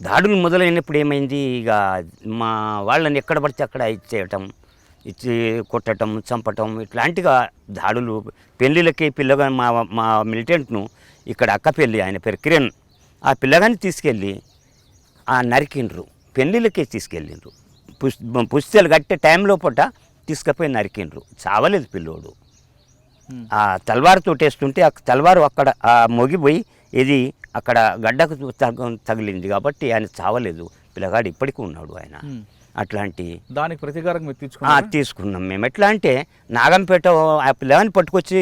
దాడులు మొదలైనప్పుడు ఏమైంది, ఇక మా వాళ్ళని ఎక్కడ పడితే అక్కడ ఇచ్చి కొట్టడం, చంపటం, ఇట్లాంటిగా దాడులు. పెళ్ళిళ్ళకి పిల్లగా మా మిలిటెంట్ను ఇక్కడ అక్క పెళ్ళి, ఆయన పేరు కిరణ్, ఆ పిల్లగాని తీసుకెళ్ళి నరికిండ్రు. పెళ్ళిళ్ళకే తీసుకెళ్ళిండ్రు. పుస్తలు కట్టే టైంలో పూట తీసుకుపోయి నరికిండ్రు. చావలేదు పిల్లోడు. ఆ తల్వారుతో వేస్తుంటే ఆ తల్వారు అక్కడ మొగిపోయి ఇది అక్కడ గడ్డకు తగిలింది కాబట్టి ఆయన చావలేదు. పిల్లగాడు ఇప్పటికీ ఉన్నాడు ఆయన. అట్లాంటి దానికి ప్రతీకారం తీసుకున్నాం మేము. ఎట్లా అంటే నాగంపేట ఆ పిల్లగాని పట్టుకొచ్చి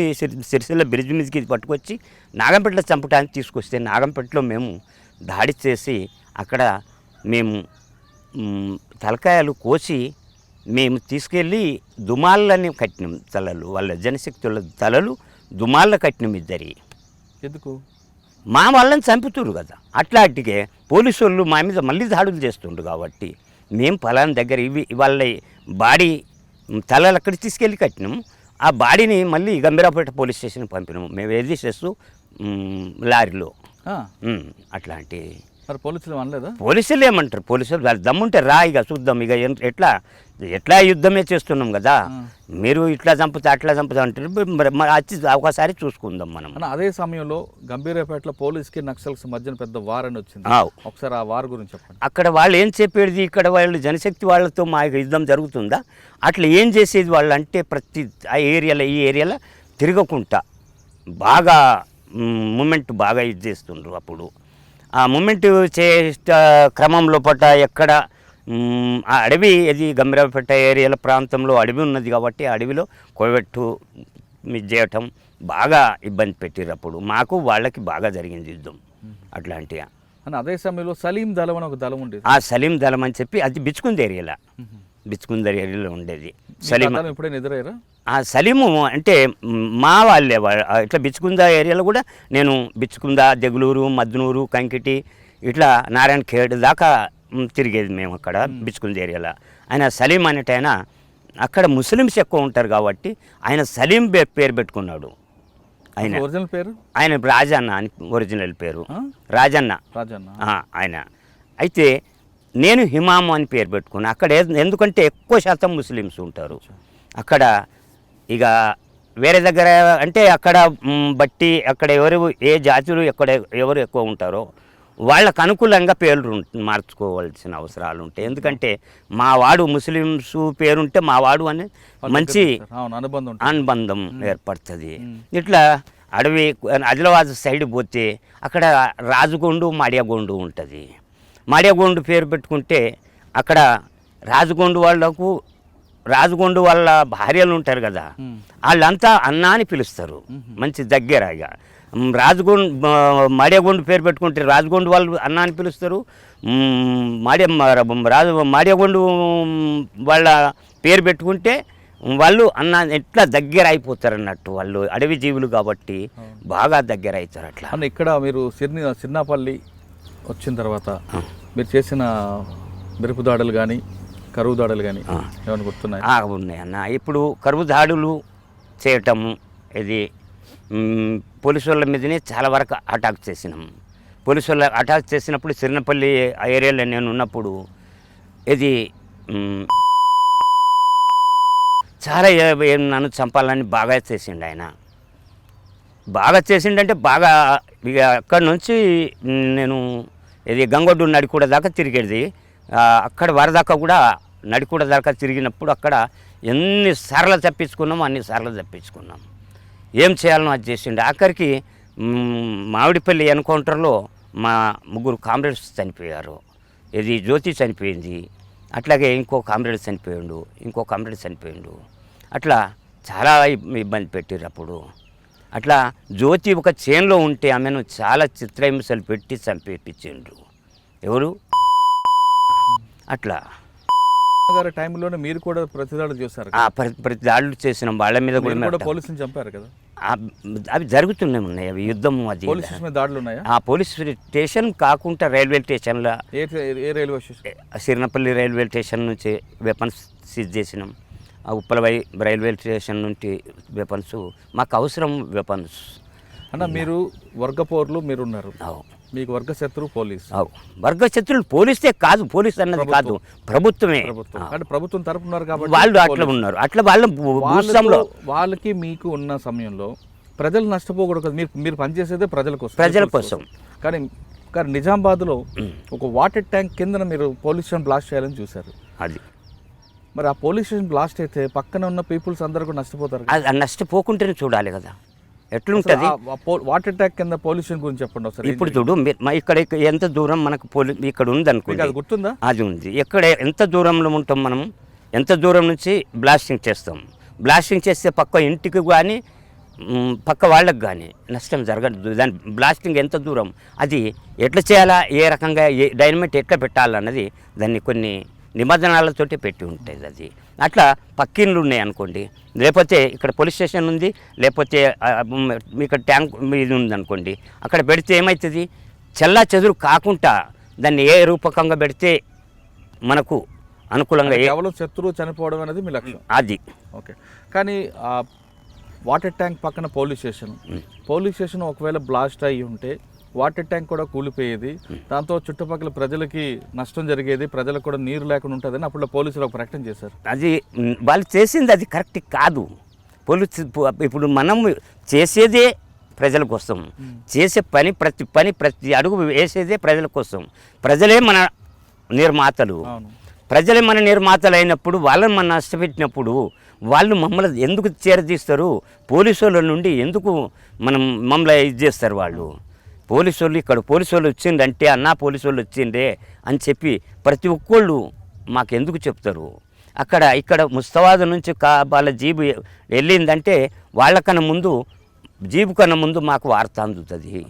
సిరిసిల్ల బ్రిడ్జ్ మీదకి పట్టుకొచ్చి నాగంపేటలో చంపడానికి తీసుకొస్తే నాగంపేటలో మేము దాడి చేసి అక్కడ మేము తలకాయలు కోసి మేము తీసుకెళ్ళి దుమాలని కట్టినాం. తలలు వాళ్ళ జనశక్తుల తలలు దుమాల్లో కట్టినాం ఇద్దరి. ఎందుకు? మా వాళ్ళని చంపుతురు కదా. అట్లాంటికే పోలీసు వాళ్ళు మా మీద మళ్ళీ దాడులు చేస్తుండ్రు కాబట్టి మేము పలానా దగ్గర వాళ్ళ బాడీ తలలు అక్కడికి తీసుకెళ్ళి కట్టినాము. ఆ బాడీని మళ్ళీ గంభీరాపేట పోలీస్ స్టేషన్కి పంపినాము మేము. ఏది చేస్తూ లారీలో అట్లాంటి. మరి పోలీసులు అనలేదా? పోలీసులు ఏమంటారు? పోలీసులు వాళ్ళు దమ్ముంటే రా ఇక చూద్దాం, ఇక ఎట్లా యుద్ధమే చేస్తున్నాం కదా, మీరు ఇట్లా చంపుతా అట్లా చంపుతా అంటారు. వచ్చి ఒకసారి చూసుకుందాం మనం. అదే సమయంలో గంభీరాపేటలో పోలీస్కి నక్సల్స్ మధ్యన పెద్ద వార్ అని వచ్చింది. ఒకసారి ఆ వార్ గురించి చెప్పండి. అక్కడ వాళ్ళు ఏం చెప్పేది, ఇక్కడ వాళ్ళు జనశక్తి వాళ్ళతో మా యుద్ధం జరుగుతుందా, అట్లా ఏం చేసేది వాళ్ళు అంటే ప్రతి ఈ ఏరియాలో తిరగకుండా బాగా మూమెంట్ బాగా ఇది చేస్తుండ్రు. అప్పుడు ఆ మూమెంట్ చేసే క్రమంలో పట్ట ఎక్కడ ఆ అడవి, ఇది గంభీరాపేట ఏరియాల ప్రాంతంలో అడవి ఉన్నది కాబట్టి అడవిలో కోయబెట్టు ఇది చేయటం బాగా ఇబ్బంది పెట్టిర్రు. అప్పుడు మాకు వాళ్ళకి బాగా జరిగింది యుద్ధం అట్లాంటిగా. అదే సమయంలో సలీం దళం అని ఒక దళం ఉండేది. ఆ సలీం దళం అని చెప్పి అది బిచ్చుకుంది ఏరియాలో ఉండేది. సలీం ఎప్పుడైనా ఎదురయ్యారా? ఆ సలీము అంటే మా వాళ్ళే. ఇట్లా బిచ్చుకుందా ఏరియాలో కూడా నేను బిచ్చుకుందా, దెగులూరు, మద్నూరు, కంకిటి, ఇట్లా నారాయణ ఖేడ్ దాకా తిరిగేది మేము అక్కడ బిచ్చుకుంద ఏరియాలో. ఆయన సలీం అనేటైన అక్కడ ముస్లిమ్స్ ఎక్కువ ఉంటారు కాబట్టి ఆయన సలీం పేరు పెట్టుకున్నాడు. ఒరిజినల్ పేరు ఆయన రాజన్న అని ఒరిజినల్ పేరు రాజన్న. ఆయన అయితే నేను హిమాము అని పేరు పెట్టుకున్నా అక్కడ. ఎందుకంటే ఎక్కువ శాతం ముస్లిమ్స్ ఉంటారు అక్కడ. ఇక వేరే దగ్గర అంటే అక్కడ బట్టి అక్కడ ఏ జాతులు ఎవరు ఎక్కువ ఉంటారో వాళ్ళకు అనుకూలంగా పేర్లు మార్చుకోవాల్సిన అవసరాలు ఉంటాయి. ఎందుకంటే మా వాడు ముస్లిమ్స్ పేరుంటే మా వాడు అనే మంచి అనుబంధం ఏర్పడుతుంది. ఇట్లా అడవి ఆదిలాబాద్ సైడ్ పోతే అక్కడ రాజగొండు, మాడియాగొండు ఉంటుంది. మాడియాగొండు పేరు పెట్టుకుంటే అక్కడ రాజగొండు వాళ్ళ భార్యలు ఉంటారు కదా, వాళ్ళంతా అన్న అని పిలుస్తారు. మంచి దగ్గర. ఇక మాడియాగొండు పేరు పెట్టుకుంటే రాజగొండు వాళ్ళు అన్న అని పిలుస్తారు. మాడియాగొండు వాళ్ళ పేరు పెట్టుకుంటే వాళ్ళు అన్న ఎట్లా దగ్గర అయిపోతారు అన్నట్టు. వాళ్ళు అడవి జీవులు కాబట్టి బాగా దగ్గర అవుతారు అట్లా. ఇక్కడ మీరు సిర్నాపల్లి వచ్చిన తర్వాత మీరు చేసిన మెరుపు దాడులు కానీ కరువు దాడులు కానీ ఏమైనా గుర్తున్నాయి? ఉన్నాయన్న. ఇప్పుడు కరువు దాడులు చేయటము ఇది పోలీసు వాళ్ళ మీదనే చాలా వరకు అటాక్ చేసినాం. పోలీసు వాళ్ళ అటాక్ చేసినప్పుడు సిరినపల్లి ఆ ఏరియాలో నేను ఉన్నప్పుడు ఇది చాలా నన్ను చంపాలని బాగా చేసిండు ఆయన. బాగా చేసిండంటే బాగా. ఇక అక్కడి నుంచి నేను ఇది గంగొడ్డు నడికూడ దాకా తిరిగేది. అక్కడ వరదాకా కూడా నడికూడ దాకా తిరిగినప్పుడు అక్కడ ఎన్నిసార్లు తప్పించుకున్నామో అన్నిసార్లు తప్పించుకున్నాం. ఏం చేయాలనో అది చేసిండు. ఆఖరికి మామిడిపల్లి ఎన్కౌంటర్లో మా 3 కామ్రేడ్స్ చనిపోయారు. ఇది జ్యోతి చనిపోయింది, అట్లాగే ఇంకో కామ్రేడ్ చనిపోయిండు. అట్లా చాలా ఇబ్బంది పెట్టారు అప్పుడు. అట్లా జ్యోతి ఒక చేన్లో ఉంటే ఆమెను చాలా చిత్రహింసలు పెట్టి చంపేపించిండ్రు. ఎవరు అట్లా గారి టైంలోనే మీరు కూడా ప్రతిదాడులు చేశారు. ప్రతి దాడులు చేసినాం. వాళ్ళ మీద కూడా పోలీసులు చంపారు కదా. అవి జరుగుతూనే ఉన్నాయి. అవి యుద్ధం. అది దాడులు ఉన్నాయా? పోలీస్ స్టేషన్ కాకుండా రైల్వే స్టేషన్లో. ఏ railway station? Sirinapalli railway station నుంచి వెపన్స్ సీజ్ చేసినాం. ఉప్పలవై రైల్వే స్టేషన్ నుండి వెపన్స్. మాకు అవసరం వెపన్స్. అన్న మీరు వర్గపోర్లు మీరున్నారు, మీకు వర్గ శత్రువు పోలీస్, వర్గ శత్రువులు పోలీస్తే కాదు, పోలీస్ అన్నది కాదు, ప్రభుత్వమే. అంటే ప్రభుత్వం తరపు ఉన్నారు కాబట్టి వాళ్ళు అట్లా ఉన్నారు. అట్లా వాళ్ళ భూస్వాములో వాళ్ళకి మీకు ఉన్న సమయంలో ప్రజలు నష్టపోకూడదు కదా. మీరు పనిచేసేదే ప్రజల కోసం. కానీ నిజామాబాద్లో ఒక వాటర్ ట్యాంక్ కింద మీరు పోలీస్ స్టేషన్ బ్లాస్ట్ చేయాలని చూశారు. అది మరి ఆ పోలీస్ స్టేషన్ బ్లాస్ట్ అయితే పక్కన ఉన్న పీపుల్స్ అందరూ కూడా నష్టపోతారు. అది నష్టపోకుంటేనే చూడాలి కదా ఎట్లుంటుంది. వాటర్ ట్యాంక్ కింద పొల్యూషన్ గురించి చెప్పండి ఒకసారి. ఇప్పుడు చూడు ఇక్కడ ఎంత దూరం మనకు ఇక్కడ ఉంది అనుకోండి, అది గుర్తుందా? అది ఉంది. ఎక్కడ ఎంత దూరంలో ఉంటాం మనం, ఎంత దూరం నుంచి బ్లాస్టింగ్ చేస్తాం. బ్లాస్టింగ్ చేస్తే పక్క ఇంటికి కానీ పక్క వాళ్ళకి కానీ నష్టం జరగదు. దాని బ్లాస్టింగ్ ఎంత దూరం, అది ఎట్లా చేయాలా, ఏ రకంగా డైనమైట్ ఎట్లా పెట్టాలన్నది దాన్ని కొన్ని నిబంధనలతోటి పెట్టి ఉంటుంది. అది అట్లా పక్కిండ్లు ఉన్నాయి అనుకోండి, లేకపోతే ఇక్కడ పోలీస్ స్టేషన్ ఉంది, లేకపోతే ఇక్కడ ట్యాంక్ ఇది ఉంది అనుకోండి, అక్కడ పెడితే ఏమవుతుంది, చెల్లా చెదురు కాకుండా దాన్ని ఏ రూపకంగా పెడితే మనకు అనుకూలంగా, కేవలం శత్రువు చనిపోవడం అనేది మీ లక్ష్యం. అది ఓకే. కానీ వాటర్ ట్యాంక్ పక్కన పోలీస్ స్టేషన్ ఒకవేళ బ్లాస్ట్ అయ్యి ఉంటే వాటర్ ట్యాంక్ కూడా కూలిపోయేది, దాంతో చుట్టుపక్కల ప్రజలకి నష్టం జరిగేది, ప్రజలకు కూడా నీరు లేకుండా ఉంటుందని అప్పుడు పోలీసులు ఒక ప్రకటన చేశారు. అది వాళ్ళు చేసింది అది కరెక్ట్ కాదు. పోలీసు ఇప్పుడు మనం చేసేదే ప్రజల కోసం, చేసే ప్రతి అడుగు వేసేదే ప్రజల కోసం. ప్రజలే మన నిర్మాతలు. ప్రజలే మన నిర్మాతలు అయినప్పుడు వాళ్ళని మనం నష్టపెట్టినప్పుడు వాళ్ళు మమ్మల్ని ఎందుకు చేరదీస్తారు? పోలీసు వాళ్ళ నుండి ఎందుకు మమ్మల్ని ఇది చేస్తారు? వాళ్ళు పోలీసు వాళ్ళు ఇక్కడ పోలీసు వాళ్ళు వచ్చిందంటే అన్నా పోలీసు వాళ్ళు వచ్చిండే అని చెప్పి ప్రతి ఒక్కళ్ళు మాకెందుకు చెప్తారు? ఇక్కడ ముస్తవాద నుంచి వాళ్ళ జీబు వెళ్ళిందంటే వాళ్ళకన్నా ముందు, జీబు కన్నా ముందు మాకు వార్త అందుతుంది.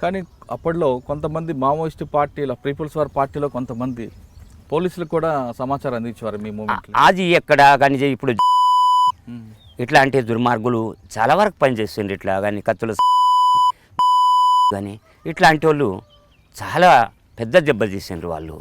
కానీ అప్పట్లో కొంతమంది మావోయిస్ట్ పార్టీల పీపుల్స్ వార్ పార్టీలో కొంతమంది పోలీసులకు కూడా సమాచారం అందించేవారు మీ మూమెంట్. అది ఎక్కడ కానీ ఇప్పుడు ఇట్లాంటి దుర్మార్గులు చాలా వరకు పనిచేస్తుండ్రు. ఇట్లా కానీ కత్తుల కానీ ఇట్లాంటి వాళ్ళు చాలా పెద్ద దెబ్బ తీసిండ్రు వాళ్ళు.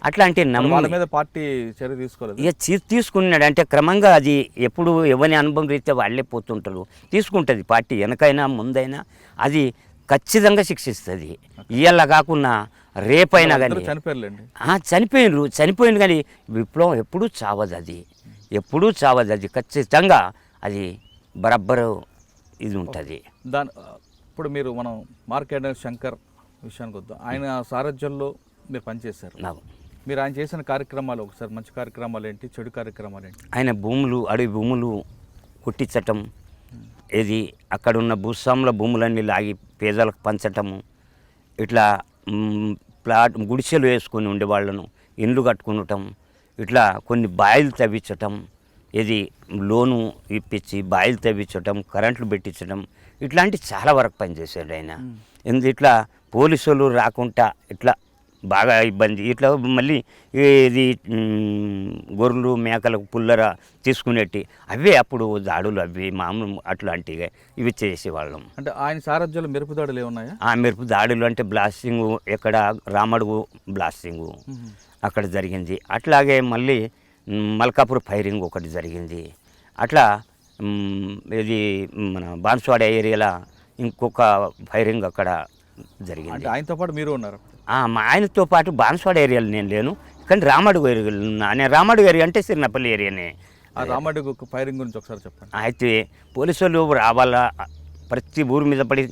అట్లాంటి వాళ్ళ మీద పార్టీ చర్య తీసుకోలేదు. ఇక తీసుకున్నాడు అంటే క్రమంగా అది ఎప్పుడు ఎవరి అనుభవం రీత్యా వాళ్ళే పోతుంటారు. తీసుకుంటుంది పార్టీ, వెనకైనా ముందైనా అది ఖచ్చితంగా శిక్షిస్తుంది. ఇవాళ కాకుండా రేపైనా కానీ చనిపోయింది కానీ విప్లవం ఎప్పుడూ చావదు. అది ఖచ్చితంగా అది బరబ్బరు ఇది ఉంటుంది. ఇప్పుడు మనం మార్కెట్ శంకర్ విషయానికి వద్దాం. ఆయన సారథ్యంలో మీరు పనిచేశారు. మీరు ఆయన చేసిన కార్యక్రమాలు ఒకసారి, మంచి కార్యక్రమాలు ఏంటి, చెడు కార్యక్రమాలు ఏంటి? ఆయన అడవి భూములు కుట్టించటం, ఇది అక్కడున్న భూస్వాముల భూములన్నీ లాగి పేదలకు పంచటము, ఇట్లా గుడిసెలు వేసుకొని ఉండేవాళ్ళను ఇండ్లు కట్టుకునటం, ఇట్లా కొన్ని బాయిలు తవ్వించటం, ఇది లోను ఇప్పించి బాయిలు తవ్వించటం, కరెంట్లు పెట్టించడం, ఇట్లాంటి చాలా వరకు పనిచేశాడు ఆయన. ఇట్లా పోలీసులు రాకుండా ఇట్లా బాగా ఇబ్బంది. ఇట్లా మళ్ళీ ఇది గొర్రెలు మేకలకు పుల్లర తీసుకునేటి అవే అప్పుడు దాడులు, అవి మామూలు అట్లాంటివి ఇవి చేసేవాళ్ళం. అంటే ఆయన సారథ్యంలో మెరుపు దాడులు ఏమున్నాయా? ఆ మెరుపు దాడులు అంటే బ్లాస్టింగు, ఎక్కడ రామడుగు బ్లాస్టింగు అక్కడ జరిగింది. అట్లాగే మళ్ళీ మల్కాపూర్ ఫైరింగ్ ఒకటి జరిగింది. అట్లా ఇది మన బాన్స్వాడ ఏరియాలో ఇంకొక ఫైరింగ్ అక్కడ జరిగింది. ఆయనతో పాటు మీరు ఉన్నారు? మా ఆయనతో పాటు బాన్స్వాడ ఏరియాలో నేను లేను, కానీ రామడుగు ఏరియాలో ఉన్నా. నేను రామడుగు ఏరియా అంటే సిరినపల్లి ఏరియానే. ఆ రామడుగు ఫైరింగ్ గురించి ఒకసారి చెప్పండి. అయితే పోలీసు వాళ్ళు రావాలా, ప్రతి ఊరి మీద పడి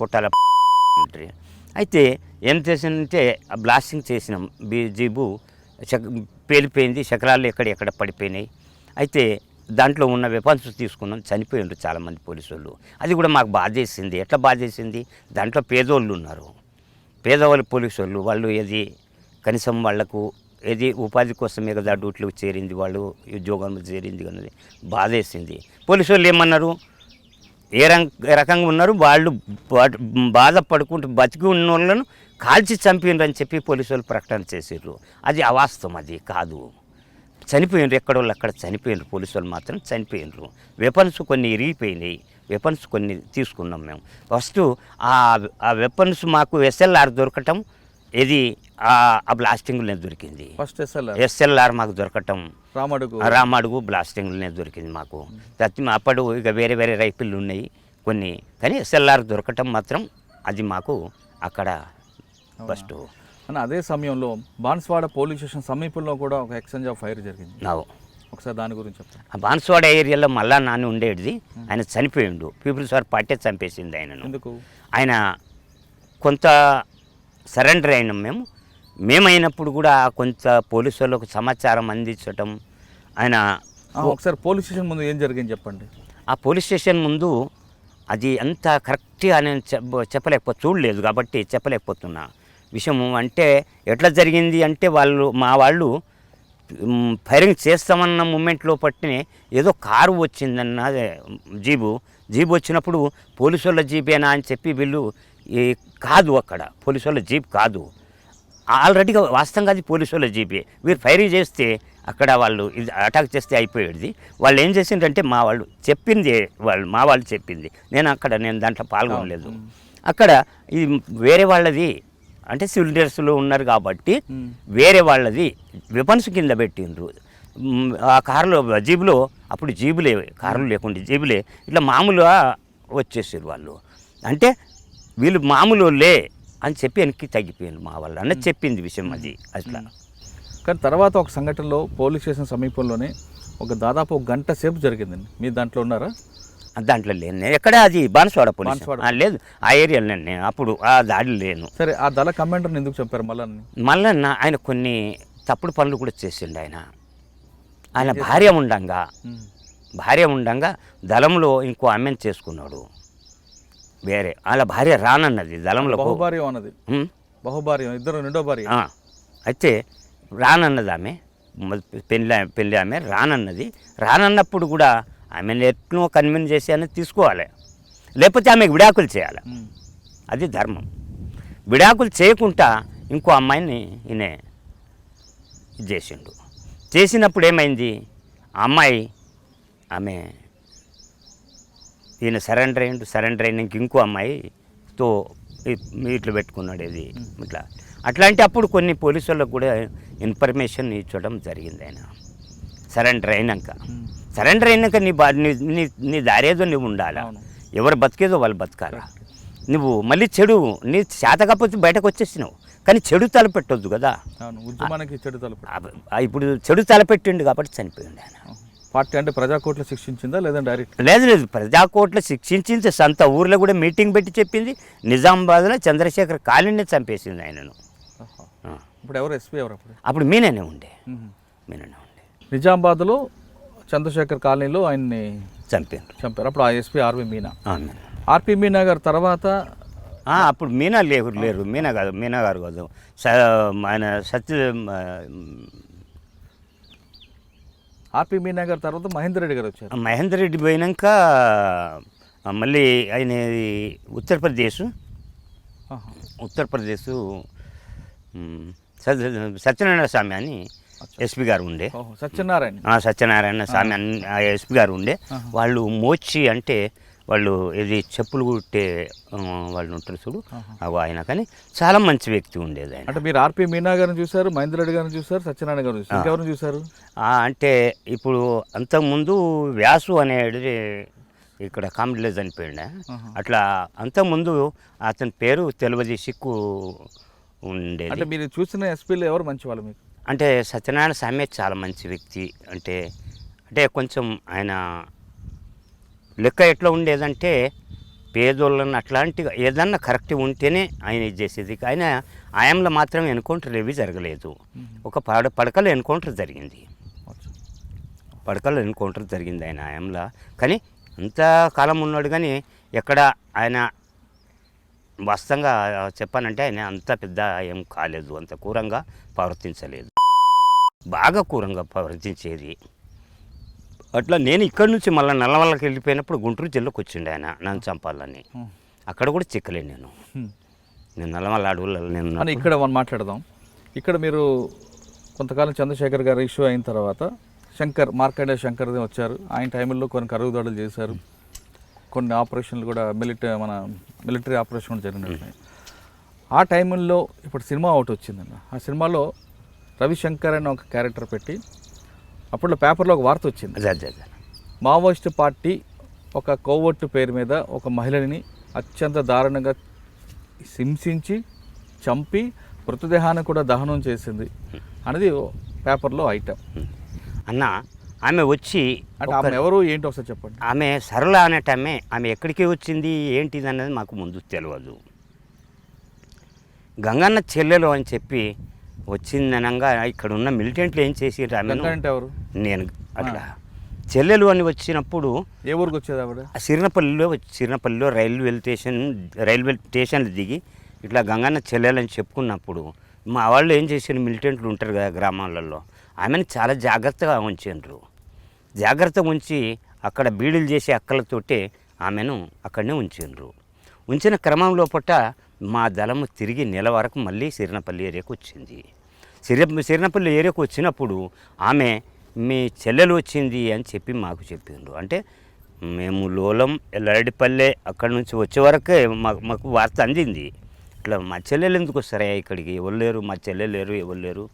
కొట్టాల. అయితే ఏం చేసిందంటే బ్లాస్టింగ్ చేసినాం, జీబు పేలిపోయింది, శకలాలు ఎక్కడ పడిపోయినాయి. అయితే దాంట్లో ఉన్న వెపన్స్ తీసుకున్నాం, చనిపోయిండ్రు చాలామంది పోలీసు వాళ్ళు. అది కూడా మాకు బాధేసింది. ఎట్లా బాధేసింది, దాంట్లో పేదోళ్ళు ఉన్నారు, పేదవాళ్ళు పోలీసు వాళ్ళు ఏది కనీసం వాళ్లకు ఏది ఉపాధి కోసమే కదా డ్యూటీలో చేరింది, వాళ్ళు ఉద్యోగంలో చేరింది అన్నది బాధేసింది. పోలీసు వాళ్ళు ఏమన్నారు, ఏ రకంగా ఉన్నారు వాళ్ళు, బాధపడుకుంటూ బతికి ఉన్న వాళ్ళను కాల్చి చంపిండ్రు అని చెప్పి పోలీసు వాళ్ళు ప్రకటన చేసారు. అది అవాస్తవం, అది కాదు. చనిపోయినరు, ఎక్కడోళ్ళు అక్కడ చనిపోయినరు, పోలీసు వాళ్ళు మాత్రం చనిపోయినరు. వెపన్స్ కొన్ని ఇరిగిపోయినాయి, వెపన్స్ కొన్ని తీసుకున్నాం మేము. ఫస్ట్ ఆ వెపన్స్ మాకు ఎస్ఎల్ఆర్ దొరకటం, ఇది ఆ బ్లాస్టింగ్లోనే దొరికింది. ఫస్ట్ ఎస్ఎల్ఆర్ మాకు దొరకటం రామడుగు బ్లాస్టింగ్లోనే దొరికింది మాకు. అప్పుడు ఇక వేరే వేరే రైఫిళ్ళు ఉన్నాయి కొన్ని, కానీ ఎస్ఎల్ఆర్ దొరకటం మాత్రం అది మాకు అక్కడ ఫస్ట్. అని అదే సమయంలో బాన్స్వాడ పోలీస్ స్టేషన్ సమీపంలో కూడా ఒక ఎక్స్చేంజ్ ఆఫ్ ఫైర్ జరిగింది. ఒకసారి దాని గురించి చెప్తాను. ఆ బాన్స్వాడ ఏరియాలో మళ్ళా నాన్న ఉండేది. ఆయన చనిపోయిండు. పీపుల్స్ వార్ పార్టీ చంపేసింది ఆయనను. ఎందుకు? ఆయన కొంత సరెండర్ అయినాం మేమైనప్పుడు కూడా కొంత పోలీసు వాళ్ళకు సమాచారం అందించటం. ఆయన ఒకసారి పోలీస్ స్టేషన్ ముందు ఏం జరిగింది చెప్పండి. ఆ పోలీస్ స్టేషన్ ముందు అది అంత కరెక్ట్గా నేను చూడలేదు కాబట్టి చెప్పలేకపోతున్నా విషయము. అంటే ఎట్లా జరిగింది అంటే మా వాళ్ళు ఫైరింగ్ చేస్తామన్న మూమెంట్లో పట్టినే ఏదో కారు వచ్చిందన్న జీబు వచ్చినప్పుడు పోలీసు వాళ్ళ జీపేనా అని చెప్పి వీళ్ళు కాదు, అక్కడ పోలీసు వాళ్ళ జీప్ కాదు, ఆల్రెడీగా వాస్తవంగా అది పోలీసు వాళ్ళ జీపే. వీరు ఫైరింగ్ చేస్తే అక్కడ వాళ్ళు ఇది అటాక్ చేస్తే అయిపోయేది. వాళ్ళు ఏం చేసిండ్రంటే మా వాళ్ళు చెప్పింది నేను దాంట్లో పాల్గొనలేదు. అక్కడ ఇది వేరే వాళ్ళది, అంటే సివిల్ డ్రెస్లో ఉన్నారు కాబట్టి వేరే వాళ్ళది వెపన్స్ కింద పెట్టిండ్రు. ఆ కారులో జీబులో, అప్పుడు జీబులే, కారులు లేకుండా జీబులే ఇట్లా మామూలుగా వచ్చేసారు వాళ్ళు. అంటే వీళ్ళు మామూలు లే అని చెప్పి వెనక్కి తగ్గిపోయింది మా వాళ్ళు అన్నది చెప్పింది విషయం అది అట్లా. కానీ తర్వాత ఒక సంఘటనలో పోలీస్ స్టేషన్ సమీపంలోనే దాదాపు ఒక గంట సేపు జరిగిందండి. మీరు దాంట్లో ఉన్నారా? దాంట్లో లేను నేను. ఎక్కడ అది బాన్స్వాడ పోలీస్ లేదు, ఆ ఏరియాలో నేను అప్పుడు ఆ దాడిలో లేను. సరే, ఆ దళ కమాండర్ని ఎందుకు చెప్పారు మల్లన్న? ఆయన కొన్ని తప్పుడు పనులు కూడా చేసిండు. ఆయన భార్య ఉండంగా దళంలో ఇంకో ఆమెను చేసుకున్నాడు. వేరే వాళ్ళ భార్య రానన్నది దళంలో. బహుభార్య అన్నది, బహుభార్య, ఇద్దరు రెండో భార్య. అయితే రానన్నది ఆమె, పెళ్ళి ఆమె రానన్నప్పుడు కూడా ఆమెను ఎట్నో కన్విన్స్ చేసి అనేది తీసుకోవాలి, లేకపోతే ఆమెకు విడాకులు చేయాలి. అది ధర్మం. విడాకులు చేయకుండా ఇంకో అమ్మాయిని ఈయన ఇది చేసిండు. చేసినప్పుడు ఏమైంది, ఆ అమ్మాయి ఆమె ఈయన సరెండర్ అయినాక ఇంకో అమ్మాయితో ఇట్లా పెట్టుకున్నాడు. ఇది ఇట్లా అట్లాంటి అప్పుడు కొన్ని పోలీసు వాళ్ళకు కూడా ఇన్ఫర్మేషన్ ఇచ్చడం జరిగింది. ఆయన సరెండర్ అయినాక నీ దారేదో నువ్వు ఉండాలా, ఎవరు బతికేదో వాళ్ళు బతకాలా. నువ్వు మళ్ళీ నీ చేత కాకపోతే బయటకు వచ్చేసినావు, కానీ చెడు తలపెట్టొద్దు కదా. ఇప్పుడు చెడు తలపెట్టిండు కాబట్టి చనిపోయింది ఆయన. పార్టీ అంటే ప్రజాకోర్టులో శిక్షించిందా లేదా డైరెక్ట్? లేదు, ప్రజాకోర్టులో శిక్షించింది. సొంత ఊర్లో కూడా మీటింగ్ పెట్టి చెప్పింది. నిజామాబాద్లో చంద్రశేఖర్ కాలనీ చంపేసింది ఆయనను. ఇప్పుడు ఎవరు ఎస్పీ ఎవరు? అప్పుడు మీననే ఉండే. నిజామాబాద్లో చంద్రశేఖర్ కాలనీలో ఆయన్ని చంపారు. అప్పుడు ఆ ఎస్పీ ఆర్పి మీనా గారు తర్వాత అప్పుడు మీనా లేరు. మీనా గారు కాదు, ఆయన ఆర్పి మీనా గారు తర్వాత మహేందర్ రెడ్డి గారు వచ్చారు. మహేందర్ రెడ్డి పోయినాక మళ్ళీ ఆయన ఉత్తరప్రదేశ్ సత్యనారాయణ స్వామి అని ఎస్పీ గారు ఉండే. సత్యనారాయణ స్వామి అని ఎస్పీ గారు ఉండే. వాళ్ళు మోచి అంటే వాళ్ళు ఇది చెప్పులు కుట్టే వాళ్ళు ఉంటారు చూడు, ఆయన కానీ చాలా మంచి వ్యక్తి ఉండేది ఆయన. అంటే మీరు ఆర్పి మీనా గారిని చూసారు, మహేందర్ రెడ్డి గారిని చూసారు, సత్యనారాయణ గారు చూసారు, ఎవరిని చూసారు? అంటే ఇప్పుడు అంతకుముందు వ్యాసు అనేది ఇక్కడ కామెడీలో చనిపోయిండే. అట్లా అంతకుముందు అతని పేరు తెలియదు, సిక్కు ఉండేది. అంటే మీరు చూసిన ఎస్పీలు ఎవరు మంచి వాళ్ళు మీకు? అంటే సత్యనారాయణ స్వామి చాలా మంచి వ్యక్తి. అంటే కొంచెం ఆయన లెక్క ఎట్లా ఉండేదంటే పేదోళ్ళని అట్లాంటిగా ఏదన్నా కరెక్ట్ ఉంటేనే ఆయన ఇది చేసేది. ఆయన ఆయంలో మాత్రం ఎన్కౌంటర్ ఏవి జరగలేదు. ఒక పడకలో ఎన్కౌంటర్ జరిగింది. ఆయన ఆయంలో. కానీ అంతకాలం ఉన్నాడు, కానీ ఎక్కడ ఆయన వాస్తవంగా చెప్పానంటే ఆయన అంత పెద్ద ఏం కాలేదు, అంత క్రూరంగా ప్రవర్తించలేదు, బాగా క్రూరంగా ప్రవర్తించేది. అట్లా నేను ఇక్కడి నుంచి మళ్ళీ నల్లమల్లకి వెళ్ళిపోయినప్పుడు గుంటూరు జిల్లాకు వచ్చిండు ఆయన నన్ను చంపాలని. అక్కడ కూడా చిక్కలేను నేను నల్లమల్ల అడవులలో. నేను ఇక్కడ మాట్లాడదాం. ఇక్కడ మీరు కొంతకాలం చంద్రశేఖర్ గారు ఇష్యూ అయిన తర్వాత మార్కండే శంకర్ వచ్చారు. ఆయన టైంలో కొన్ని కరుగుదొడలు చేశారు, కొన్ని ఆపరేషన్లు కూడా మిలిటరీ ఆపరేషన్ జరిగినాయి. ఆ టైంలో ఇప్పుడు సినిమా ఒకటి వచ్చిందండి. ఆ సినిమాలో రవిశంకర్ అని ఒక క్యారెక్టర్ పెట్టి అప్పుడు పేపర్లో ఒక వార్త వచ్చింది. మావోయిస్ట్ పార్టీ ఒక కోవట్టు పేరు మీద ఒక మహిళని అత్యంత దారుణంగా హింసించి చంపి మృతదేహాన్ని కూడా దహనం చేసింది అనేది పేపర్లో ఐటమ్. అన్న ఆమె వచ్చి అంటే ఆమె ఎవరు ఏంటి ఒకసారి చెప్పండి. ఆమె సరళ అనేటమే ఆమె ఎక్కడికి వచ్చింది ఏంటిది అన్నది మాకు ముందు తెలియదు. గంగన్న చెల్లెలు అని చెప్పి వచ్చిందనంగా ఇక్కడ ఉన్న మిలిటెంట్లు ఏం చేసిర్రు ఆమెను, గంగ అంటే ఎవరు? నేను అట్లా చెల్లెలు అని వచ్చినప్పుడు ఏ ఊరికి వచ్చేది ఆవిడ? సిరినపల్లిలో రైల్వే స్టేషన్లు దిగి ఇట్లా గంగన్న చెల్లెలు అని చెప్పుకున్నప్పుడు మా వాళ్ళు ఏం చేసారు, మిలిటెంట్లు ఉంటారు కదా గ్రామాలలో, ఆమెను చాలా జాగ్రత్తగా ఉంచారు. జాగ్రత్తగా ఉంచి అక్కడ బీడులు చేసే అక్కలతోటే ఆమెను అక్కడనే ఉంచారు. ఉంచిన క్రమంలో పట్ట మా దళము తిరిగి నెల వరకు మళ్ళీ సిరినపల్లి ఏరియాకు వచ్చింది. సిరినపల్లి ఏరియాకు వచ్చినప్పుడు ఆమె మీ చెల్లెలు వచ్చింది అని చెప్పి మాకు చెప్పిండ్రు. అంటే మేము లోలం ఎల్లడిపల్లె అక్కడి నుంచి వచ్చే వరకే మాకు వార్త అందింది. ఇట్లా మా చెల్లెలు ఎందుకు వస్తారా ఇక్కడికి, ఎవరు లేరు, మా చెల్లెలు లేరు, ఎవరు లేరు,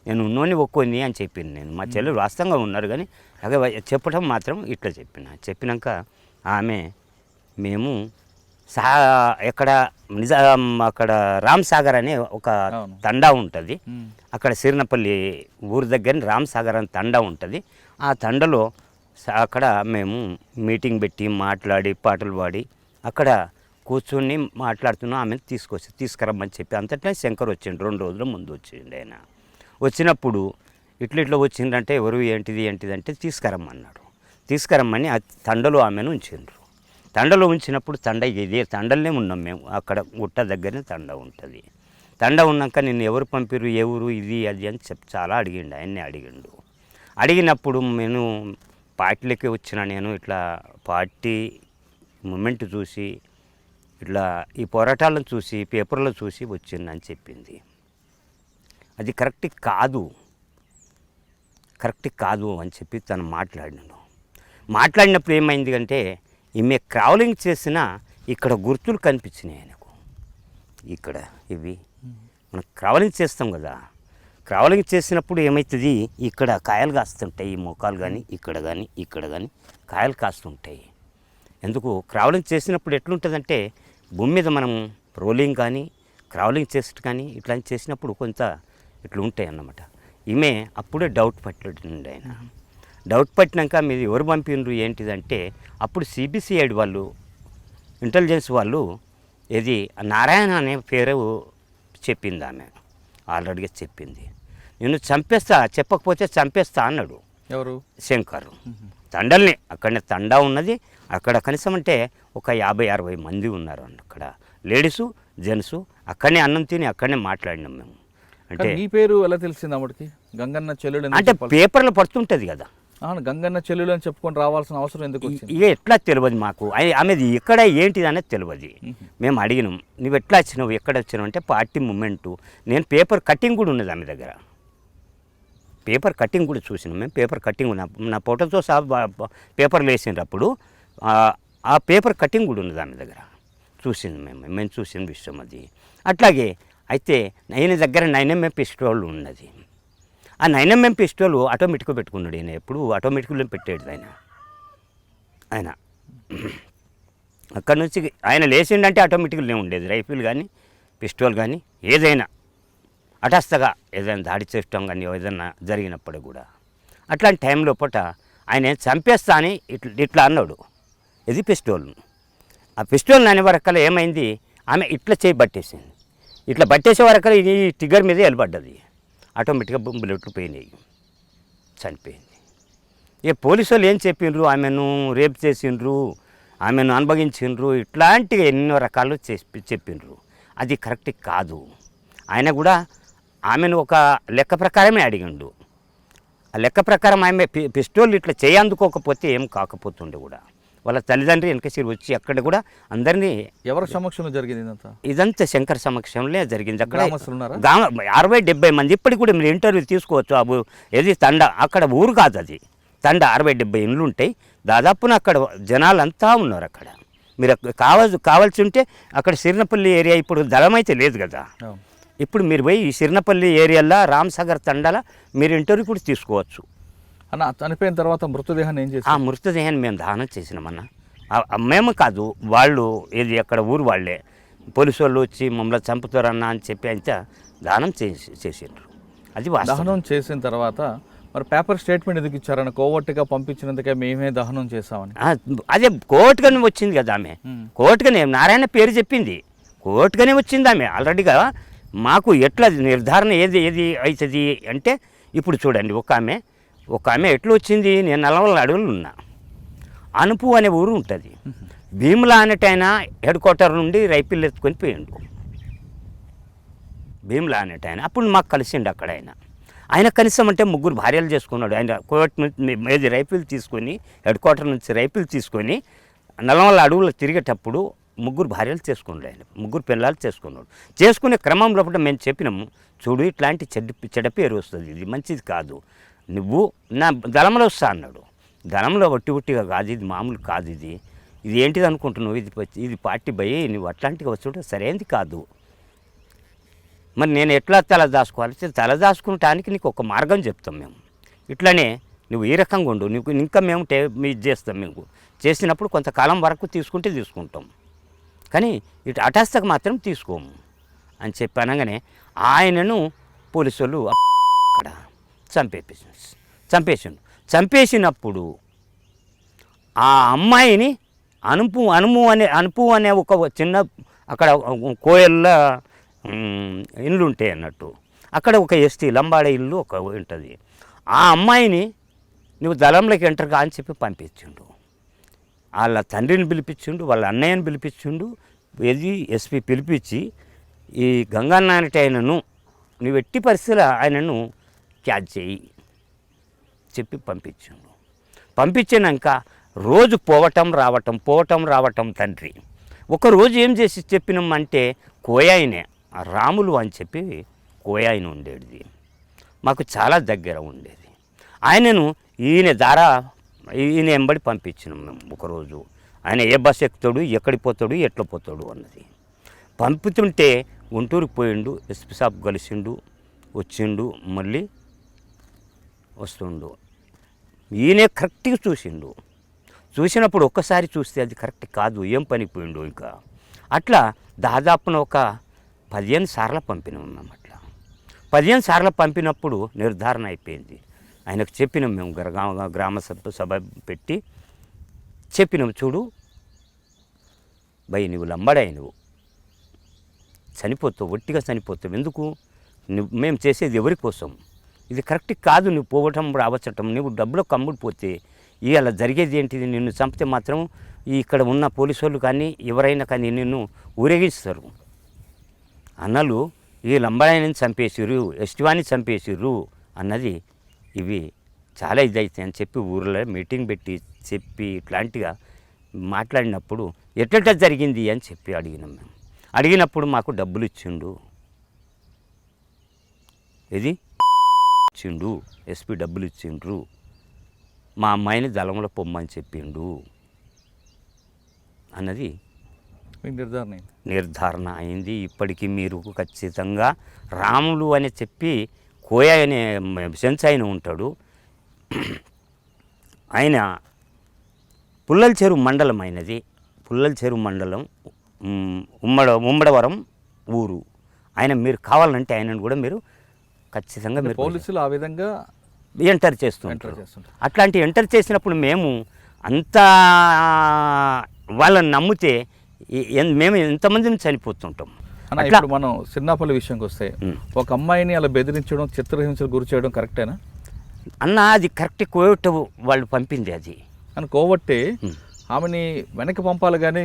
నేను ఉన్నోని ఒక్కొని అని చెప్పింది. నేను మా చెల్లెలు వాస్తవంగా ఉన్నారు కానీ అలాగే చెప్పడం మాత్రం ఇట్లా చెప్పినాక ఆమె మేము ఎక్కడ అక్కడ రామ్ సాగర్ అనే ఒక తండా ఉంటుంది, అక్కడ సిరినపల్లి ఊరి దగ్గర రామ్ సాగర్ అనే తండా ఉంటుంది. ఆ తండలో అక్కడ మేము మీటింగ్ పెట్టి మాట్లాడి పాటలు పాడి అక్కడ కూర్చొని మాట్లాడుతున్నాం. ఆమెను తీసుకురమ్మని చెప్పి అంతటా శంకర్ వచ్చిండు, 2 రోజుల ముందు వచ్చిండు. ఆయన వచ్చినప్పుడు ఇట్లా వచ్చిందంటే ఎవరు ఏంటిది అంటే తీసుకురమ్మని ఆ తండలో ఆమెను ఉంచిండ్రు. తండలో ఉంచినప్పుడు ఇదే తండలనే ఉన్నాం మేము, అక్కడ గుట్ట దగ్గరనే తండ ఉంటుంది. తండ ఉన్నాక నిన్ను ఎవరు పంపిరు, ఏ ఊరు ఇది అది అని చాలా అడిగిండు. ఆయన్నే అడిగినప్పుడు నేను పార్టీలకి వచ్చిన, నేను ఇట్లా పార్టీ మూమెంట్ చూసి ఇట్లా ఈ పోరాటాలను చూసి పేపర్లో చూసి వచ్చిందని చెప్పింది. అది కరెక్ట్ కాదు అని చెప్పి తను మాట్లాడినప్పుడు ఏమైంది అంటే ఈమె క్రావలింగ్ చేసిన ఇక్కడ గుర్తులు కనిపించినాయి ఆయనకు. ఇక్కడ ఇవి మనం క్రావలింగ్ చేస్తాం కదా, క్రావలింగ్ చేసినప్పుడు ఏమవుతుంది, ఇక్కడ కాయలు కాస్తుంటాయి, ఈ మోకాలు కానీ ఇక్కడ కానీ కాయలు కాస్తుంటాయి. ఎందుకు క్రావలింగ్ చేసినప్పుడు ఎట్లుంటుందంటే భూమి మీద మనం రోలింగ్ కానీ క్రావలింగ్ చేసినట్టు కానీ ఇట్లా చేసినప్పుడు కొంత ఇట్లా ఉంటాయి అన్నమాట. ఈమె అప్పుడే డౌట్ పట్టిండు ఆయన. డౌట్ పట్టినాక మీరు ఎవరు పంపిండ్రు ఏంటిదంటే అప్పుడు సిబిసిఐడి వాళ్ళు, ఇంటెలిజెన్స్ వాళ్ళు ఇది నారాయణ అనే పేరు చెప్పింది. ఆమె ఆల్రెడీగా చెప్పింది, నేను చెప్పకపోతే చంపేస్తా అన్నాడు. ఎవరు? శంకర్. తండల్ని అక్కడనే తండా ఉన్నది, అక్కడ కనీసం అంటే ఒక 50-60 మంది ఉన్నారు అక్కడ, లేడీసు జెంట్సు. అక్కడనే అన్నం తిని అక్కడనే మాట్లాడినాం మేము. అంటే మీ పేరు ఎలా తెలిసింది ఆవిడకి? గంగన్న చెల్లెలు అంటే పేపర్లో పడుతుంటుంది కదా. గంగన్న చెల్లెలు అని చెప్పుకొని రావాల్సిన అవసరం ఎందుకు వచ్చింది? ఇక ఎట్లా తెలియదు మాకు, ఆమెది ఎక్కడ ఏంటిది అనేది తెలియదు. మేము అడిగినాం, నువ్వు ఎట్లా వచ్చినావు, ఎక్కడ వచ్చినావు అంటే పార్టీ మూమెంటు. నేను పేపర్ కటింగ్ కూడా ఉన్నది ఆమె దగ్గర, పేపర్ కటింగ్ కూడా చూసినాం మేము. పేపర్ కటింగ్ నా ఫోటోతో సహా పేపర్లు వేసినప్పుడు ఆ పేపర్ కటింగ్ కూడా ఉన్నది ఆమె దగ్గర, చూసింది మేము చూసిన విషయం అది. అట్లాగే అయితే ఆయన దగ్గర 9mm పిస్టోల్ ఉన్నది. ఆ 9mm పిస్టోల్ ఆటోమేటిక్గా పెట్టుకున్నాడు ఆయన, ఎప్పుడు ఆటోమేటిక్లో పెట్టాడు ఆయన. అక్కడ నుంచి ఆయన లేచిండంటే ఆటోమేటిక్గానే ఉండేది, రైఫిల్ కానీ పిస్టోల్ కానీ ఏదైనా హఠాత్తుగా ఏదైనా దాడి చేయటం కానీ ఏదైనా జరిగినప్పుడు కూడా. అట్లాంటి టైంలో పూట ఆయన చంపేస్తా అని ఇట్లా అన్నాడు, ఇది పిస్టోల్ను. ఆ పిస్టోల్ అనే వరకల్లా ఏమైంది, ఆమె ఇట్లా చేయి పట్టేసింది. ఇట్లా పట్టేసే వరకల్లా ఈ టిగ్గర్ మీద వెళ్ళబడ్డది, ఆటోమేటిక్గా బుల్లెట్లు పోయినాయి, చనిపోయింది. ఇక పోలీసు వాళ్ళు ఏం చెప్పిండ్రు, ఆమెను రేప్ చేసిండ్రు, ఆమెను అనుభవించిండ్రు, ఇట్లాంటివి ఎన్నో రకాలు చెప్పిండ్రు. అది కరెక్ట్ కాదు. ఆయన కూడా ఆమెను ఒక లెక్క ప్రకారమే అడిగిండు. ఆ లెక్క ప్రకారం ఆమె పిస్టోల్ ఇట్లా చేయందుకోకపోతే ఏం కాకపోతుండే కూడా. వాళ్ళ తల్లిదండ్రి వెనకసిరి వచ్చి అక్కడ కూడా అందరినీ. ఎవరి సమక్షంలో జరిగింది ఇదంతా శంకర్ సమక్షంలో జరిగింది. అక్కడ 60-70 మంది. ఇప్పటికి కూడా మీరు ఇంటర్వ్యూ తీసుకోవచ్చు. ఏది తండ, అక్కడ ఊరు కాదు అది తండ, 60-70 ఇండ్లు ఉంటాయి దాదాపున. అక్కడ జనాలంతా ఉన్నారు. అక్కడ మీరు కావాల్సి ఉంటే అక్కడ సిరినపల్లి ఏరియా ఇప్పుడు దళమైతే లేదు కదా, ఇప్పుడు మీరు పోయి ఈ సిరినపల్లి ఏరియాలో రామ్సాగర్ తండాల మీరు ఇంటర్వ్యూ కూడా తీసుకోవచ్చు. అన్న చనిపోయిన తర్వాత మృతదేహాన్ని ఏం చేసి? ఆ మృతదేహాన్ని మేము దహనం చేసినామన్న. మేము కాదు, వాళ్ళు ఏది అక్కడ ఊరు వాళ్ళే. పోలీసు వాళ్ళు వచ్చి మమ్మల్ని చంపుతారన్నా అని చెప్పి అంతా దానం చేసిండ్రు. అది వాస్తవం. దహనం చేసిన తర్వాత మరి పేపర్ స్టేట్మెంట్ ఎందుకు ఇచ్చారని కోవట్టుగా పంపించినందుకే మేమే దహనం చేసామని? అదే కోర్టుగానే వచ్చింది కదా ఆమె, కోర్టుగానే నారాయణ పేరు చెప్పింది, కోర్టుగానే వచ్చింది ఆమె ఆల్రెడీగా. మాకు ఎట్లా నిర్ధారణ ఏది అవుతుంది అంటే ఇప్పుడు చూడండి, ఒక ఆమె ఎట్లా వచ్చింది, నేను 40 అడుగులు ఉన్నా, అనుపు అనే ఊరు ఉంటుంది, భీములా అనేటైనా హెడ్ క్వార్టర్ నుండి రైఫిల్ ఎత్తుకొని పోయిండు. భీములా అనేటైనా అప్పుడు మాకు కలిసిండు అక్కడ. ఆయన కనీసం అంటే 3 భార్యలు చేసుకున్నాడు. ఆయన కోర్టు నుంచి రైఫిల్ తీసుకొని, హెడ్ క్వార్టర్ నుంచి రైఫిల్ తీసుకొని 40 అడుగులు తిరిగేటప్పుడు 3 భార్యలు చేసుకున్నాడు. ఆయన 3 పిల్లలు చేసుకున్నాడు. చేసుకునే క్రమంలో మేము చెప్పినాము, చూడు ఇట్లాంటి చెడ్డ పేరు వస్తుంది, ఇది మంచిది కాదు, నువ్వు నా దళంలో వస్తా అన్నాడు. దళంలో ఒట్టిగా కాదు, ఇది మామూలు కాదు, ఇది ఏంటిది అనుకుంటున్నావు, ఇది పార్టీ భయ, నువ్వు అట్లాంటిగా వచ్చుంటే సరైనది కాదు. మరి నేను ఎట్లా తల దాచుకోవాలి, తల దాచుకోవటానికి నీకు ఒక మార్గం చెప్తాం మేము. ఇట్లానే నువ్వు ఈ రకంగా ఉండు, నీకు ఇంకా మేము ఇది చేస్తాం, మేము చేసినప్పుడు కొంతకాలం వరకు తీసుకుంటాం, కానీ ఇటు హఠాత్తుగా మాత్రం తీసుకోము అని చెప్పి అనగానే ఆయనను పోలీసు వాళ్ళు అక్కడ చంపేసినప్పుడు ఆ అమ్మాయిని అనుపు అనే ఒక చిన్న అక్కడ కోయల్ల ఇల్లు ఉంటాయి అన్నట్టు, అక్కడ ఒక ఎస్టీ లంబాడే ఇల్లు ఒక ఉంటుంది. ఆ అమ్మాయిని నువ్వు దళంలోకి ఎంటర్ కా అని చెప్పి పంపించిండు. వాళ్ళ తండ్రిని పిలిపించిండు, వాళ్ళ అన్నయ్యని పిలిపించిండు, ఎస్పీ పిలిపించి ఈ గంగన్నాయనటి ఆయనను నువ్వు ఎట్టి పరిస్థితుల్లో ఆయనను క్యాచ్ చేయి చెప్పి పంపించినాక రోజు పోవటం రావటం తండ్రి. ఒకరోజు ఏం చేసి చెప్పినామంటే కోయాయినే రాములు అని చెప్పి కోయాయిన ఉండేది, మాకు చాలా దగ్గర ఉండేది. ఆయనను ఈయన ఎంబడి పంపించినాం మేము. ఒకరోజు ఆయన ఏ బస్సు ఎక్కుతాడు, ఎక్కడికి పోతాడు, ఎట్లా పోతాడు అన్నది పంపుతుంటే గుంటూరుకు పోయిండు, ఎస్పీ సాబ్ కలిసిండు, వచ్చిండు, మళ్ళీ వస్తుండు. ఈయనే కరెక్ట్గా చూసినప్పుడు ఒక్కసారి చూస్తే అది కరెక్ట్ కాదు, ఏం పనికి పోయిండు. ఇంకా అట్లా దాదాపున ఒక 15 సార్లు పంపినాం మేము. అట్లా 15 సార్లు పంపినప్పుడు నిర్ధారణ అయిపోయింది. ఆయనకు చెప్పినాం మేము, గ్రామ సభ పెట్టి చెప్పినాం, చూడు భయ్ నువ్వు లంబడాయి, నువ్వు చనిపోతావు, ఒట్టిగా చనిపోతావు, ఎందుకు మేము చేసేది ఎవరి కోసం, ఇది కరెక్ట్ కాదు, నువ్వు పోవటం రావచ్చటం, నువ్వు డబ్బులో కమ్ముడిపోతే ఇవాళ జరిగేది ఏంటిది, నిన్ను చంపితే మాత్రం ఇక్కడ ఉన్న పోలీసు వాళ్ళు కానీ ఎవరైనా కానీ నిన్ను ఊరేగిస్తారు. అన్నలు ఈ లంబాడాయిని చంపేసిర్రు, ఎస్టివాని చంపేసిర్రు అన్నది ఇవి చాలా ఇదైతాయి అని చెప్పి ఊర్లో మీటింగ్ పెట్టి చెప్పి ఇట్లాంటిగా మాట్లాడినప్పుడు ఎట్లా జరిగింది అని చెప్పి అడిగినాం మేము. అడిగినప్పుడు మాకు డబ్బులు ఇచ్చిండు, ఎస్పీ డబ్బులు ఇచ్చిండ్రు, మా అమ్మాయిని దళంలో పొమ్మని చెప్పిండు అన్నది నిర్ధారణ అయింది. ఇప్పటికీ మీరు ఖచ్చితంగా రాములు అని చెప్పి కోయ అనే సెన్స్ ఆయన ఉంటాడు, ఆయన పుల్లల చెరువు మండలం, అయినది పుల్లల చెరువు మండలం, ఉమ్మడవరం ఊరు. ఆయన మీరు కావాలంటే ఆయనను కూడా మీరు ఖచ్చితంగా మీరు పోలీసులు ఆ విధంగా ఎంటర్ చేస్తుంటారు. అట్లాంటి ఎంటర్ చేసినప్పుడు మేము అంతా వాళ్ళని నమ్మితే మేము ఎంతమందిని చనిపోతుంటాం. ఇప్పుడు మనం సిన్నాపల్లి విషయంకి వస్తే ఒక అమ్మాయిని అలా బెదిరించడం, చిత్రహింసలు గురి చేయడం కరెక్టేనా అన్న? అది కరెక్ట్, కోవట్టు వాళ్ళు పంపింది అది అని కోవట్టే ఆమెని వెనక్కి పంపాలి, కానీ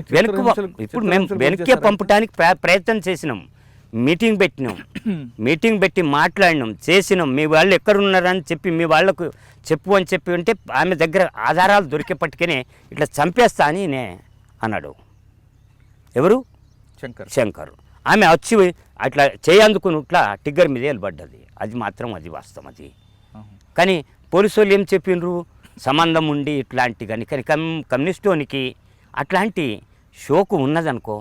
ఇప్పుడు మేము వెనక్కి పంపడానికి ప్రయత్నం చేసినాం, మీటింగ్ పెట్టి మాట్లాడినాం, చేసినాం. మీ వాళ్ళు ఎక్కడున్నారని చెప్పి మీ వాళ్ళకు చెప్పు అని చెప్పి ఉంటే ఆమె దగ్గర ఆధారాలు దొరికేపట్టుకనే ఇట్లా చంపేస్తా అని అన్నాడు. ఎవరు? శంకర్. ఆమె వచ్చి అట్లా చేయందుకుని ఇట్లా టిగ్గర్ మీద వెళ్ళబడ్డది. అది మాత్రం అది వాస్తవం అది. కానీ పోలీసు వాళ్ళు ఏం చెప్పిండ్రు, సంబంధం ఉండి ఇట్లాంటి కానీ కమ్యూనిస్టోనికి అట్లాంటి షోకు ఉన్నదనుకో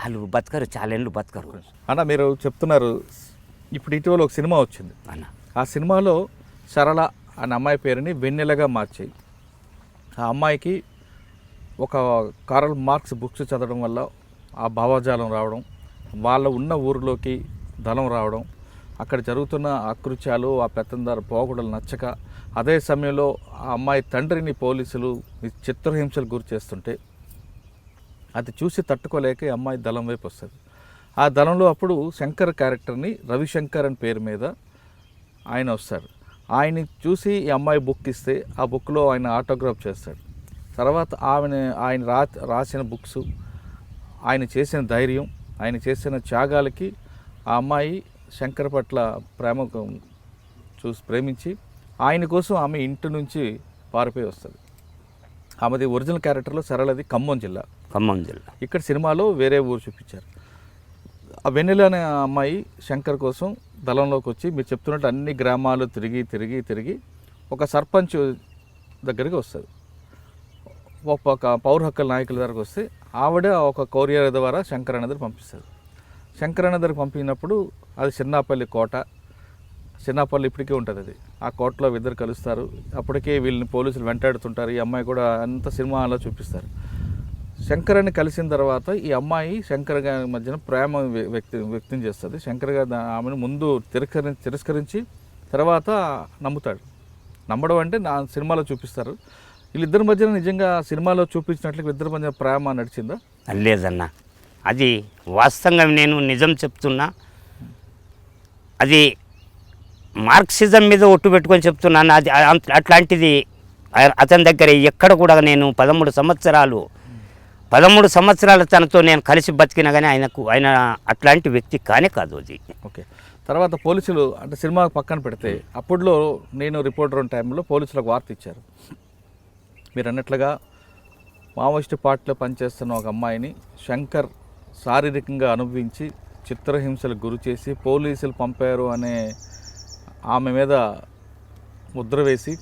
వాళ్ళు బతకరు, చాలా ఏళ్ళు బతకరు అన్న. మీరు చెప్తున్నారు, ఇప్పుడు ఇటీవల ఒక సినిమా వచ్చింది అన్న, ఆ సినిమాలో సరళ అనే అమ్మాయి పేరుని వెన్నెలగా మార్చాయి. ఆ అమ్మాయికి ఒక కారల్ మార్క్స్ బుక్స్ చదవడం వల్ల ఆ భావజాలం రావడం, వాళ్ళ ఉన్న ఊరిలోకి దళం రావడం, అక్కడ జరుగుతున్న అకృత్యాలు, ఆ పెత్తందారు పోకడలు నచ్చక, అదే సమయంలో ఆ అమ్మాయి తండ్రిని పోలీసులు చిత్రహింసలు గురి చేస్తుంటే అది చూసి తట్టుకోలేక ఈ అమ్మాయి దళం వైపు వస్తుంది. ఆ దళంలో అప్పుడు శంకర్ క్యారెక్టర్ని రవిశంకర్ అని పేరు మీద ఆయన వస్తారు. ఆయన్ని చూసి ఈ అమ్మాయి బుక్ ఇస్తే ఆ బుక్లో ఆయన ఆటోగ్రాఫ్ చేస్తాడు. తర్వాత ఆయన రాసిన బుక్స్, ఆయన చేసిన ధైర్యం, ఆయన చేసిన త్యాగాలకి ఆ అమ్మాయి శంకర్ పట్ల ప్రేమించి ఆయన కోసం ఆమె ఇంటి నుంచి పారిపోయి వస్తుంది. ఆమెది ఒరిజినల్ క్యారెక్టర్లో సరళది ఖమ్మం జిల్లా. ఇక్కడ సినిమాలో వేరే ఊరు చూపించారు. ఆ వెన్నెల అనే అమ్మాయి శంకర్ కోసం దళంలోకి వచ్చి మీరు చెప్తున్నట్టు అన్ని గ్రామాలు తిరిగి ఒక సర్పంచ్ దగ్గరికి వస్తుంది. ఒక పౌర హక్కుల నాయకుల దగ్గరకు వస్తే ఆవిడ ఒక కొరియర్ ద్వారా శంకర్ అనే దగ్గర పంపిస్తుంది. శంకర్ అనే దగ్గర పంపినప్పుడు అది చిన్నాపల్లి కోట. చిన్నాపల్లి ఇప్పటికీ ఉంటుంది అది. ఆ కోటలో ఇద్దరు కలుస్తారు. అప్పటికే వీళ్ళని పోలీసులు వెంటాడుతుంటారు. ఈ అమ్మాయి కూడా అంత సినిమాలో చూపిస్తారు. శంకర్ని కలిసిన తర్వాత ఈ అమ్మాయి శంకర్ గారి మధ్యన ప్రేమ వ్యక్తం చేస్తుంది. శంకర్ గారు ఆమెను ముందు తిరస్కరించి తర్వాత నమ్ముతాడు. నమ్మడం అంటే నా సినిమాలో చూపిస్తారు. వీళ్ళిద్దరి మధ్యన నిజంగా సినిమాలో చూపించినట్లు వీళ్ళిద్దరి మధ్య ప్రేమ నడిచిందా? లేదన్న, అది వాస్తవంగా నేను నిజం చెప్తున్నా. అది మార్క్సిజం మీద ఒట్టు పెట్టుకొని చెప్తున్నాను. అది అట్లాంటిది అతని దగ్గర ఎక్కడ కూడా నేను 13 సంవత్సరాల తనతో నేను కలిసి బతికినా కానీ ఆయన అట్లాంటి వ్యక్తి కానే కాదు అది. ఓకే. తర్వాత పోలీసులు అంటే సినిమా పక్కన పెడితే అప్పుడులో నేను రిపోర్టర్ ఉన్న టైంలో పోలీసులకు వార్త ఇచ్చారు. మీరు అన్నట్లుగా మావోయిస్టు పార్టీలో పనిచేస్తున్న ఒక అమ్మాయిని శంకర్ శారీరకంగా అనుభవించి చిత్రహింసలకు గురి చేసి పోలీసులు పంపారు అనే ఆమె మీద ముద్ర వేసి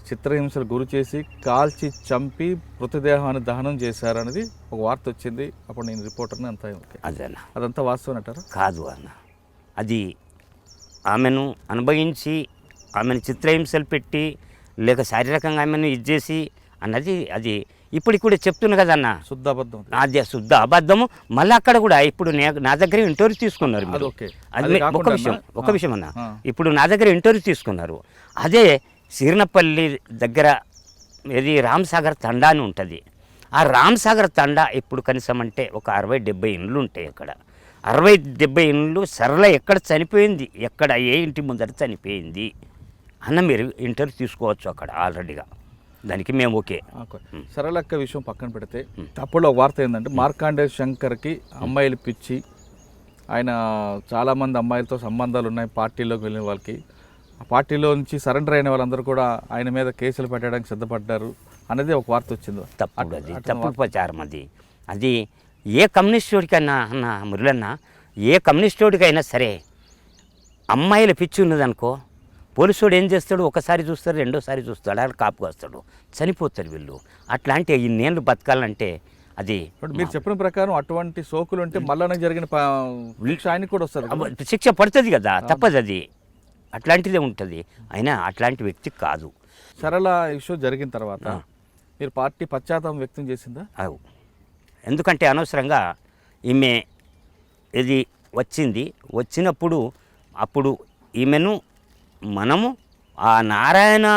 చిత్రహింసలు గురి చేసి కాల్చి చంపి మృతదేహాన్ని దహనం చేశారనేది ఒక వార్త వచ్చింది. అప్పుడు నేను రిపోర్టర్ని అంతా. అదేనా, అదంతా వాస్తవం అంటారా? కాదు అన్న, అది ఆమెను అనుభవించి ఆమెను చిత్రహింసలు పెట్టి లేక శారీరకంగా ఆమెను ఇచ్చేసి అన్నది అది ఇప్పుడు కూడా చెప్తున్నా కదన్న, శుద్ధ అబద్ధం. అదే శుద్ధ అబద్ధము. మళ్ళీ అక్కడ కూడా ఇప్పుడు నా దగ్గర ఇంటర్వ్యూ తీసుకున్నారు. అది ఒక విషయం అన్న, ఇప్పుడు నా దగ్గర ఇంటర్వ్యూ తీసుకున్నారు. అదే సిరినపల్లి దగ్గర ఇది రామ్సాగర్ తండా అని ఉంటుంది. ఆ రామ్సాగర్ తండా ఇప్పుడు కనీసం అంటే ఒక 60-70 ఇండ్లు ఉంటాయి. అక్కడ 60-70 ఇండ్లు సరళ ఎక్కడ చనిపోయింది, ఎక్కడ ఏ ఇంటి ముందర చనిపోయింది అన్న మీరు ఇంటర్వ్యూ తీసుకోవచ్చు అక్కడ ఆల్రెడీగా. దానికి మేము ఓకే. సరళక్క విషయం పక్కన పెడితే అప్పుడు ఒక వార్త ఏంటంటే మార్కాండే శంకర్కి అమ్మాయిలు పిచ్చి, ఆయన చాలామంది అమ్మాయిలతో సంబంధాలు ఉన్నాయి పార్టీలోకి వెళ్ళిన వాళ్ళకి. ఆ పార్టీలో నుంచి సరెండర్ అయిన వాళ్ళందరూ కూడా ఆయన మీద కేసులు పెట్టడానికి సిద్ధపడ్డారు అనేది ఒక వార్త వచ్చింది. తప్పుడు, అది తప్పుడు ప్రచారం. అది ఏ కమ్యూనిస్టోడికైనా అన్న మురళన్న, ఏ కమ్యూనిస్టోడికైనా సరే అమ్మాయిల పిచ్చి ఉన్నదనుకో, పోలీసుడు ఏం చేస్తాడు, ఒకసారి చూస్తాడు, రెండోసారి చూస్తాడు, అక్కడ కాపుగా వస్తాడు, చనిపోతారు వీళ్ళు. అట్లాంటి ఇన్నేళ్ళు బతకాలంటే అది మీరు చెప్పిన ప్రకారం అటువంటి సోకులు అంటే మళ్ళీ జరిగిన శిక్ష ఆయనకి కూడా వస్తుంది, శిక్ష పడుతుంది కదా, తప్పదు. అది అట్లాంటిదే ఉంటుంది. అయినా అట్లాంటి వ్యక్తి కాదు. సరళ ఇష్యూ జరిగిన తర్వాత మీరు పార్టీ పశ్చాత్తాపం వ్యక్తం చేసిందా? అవు, ఎందుకంటే అనవసరంగా ఈమె ఇది వచ్చినప్పుడు అప్పుడు ఈమెను మనము ఆ నారాయణ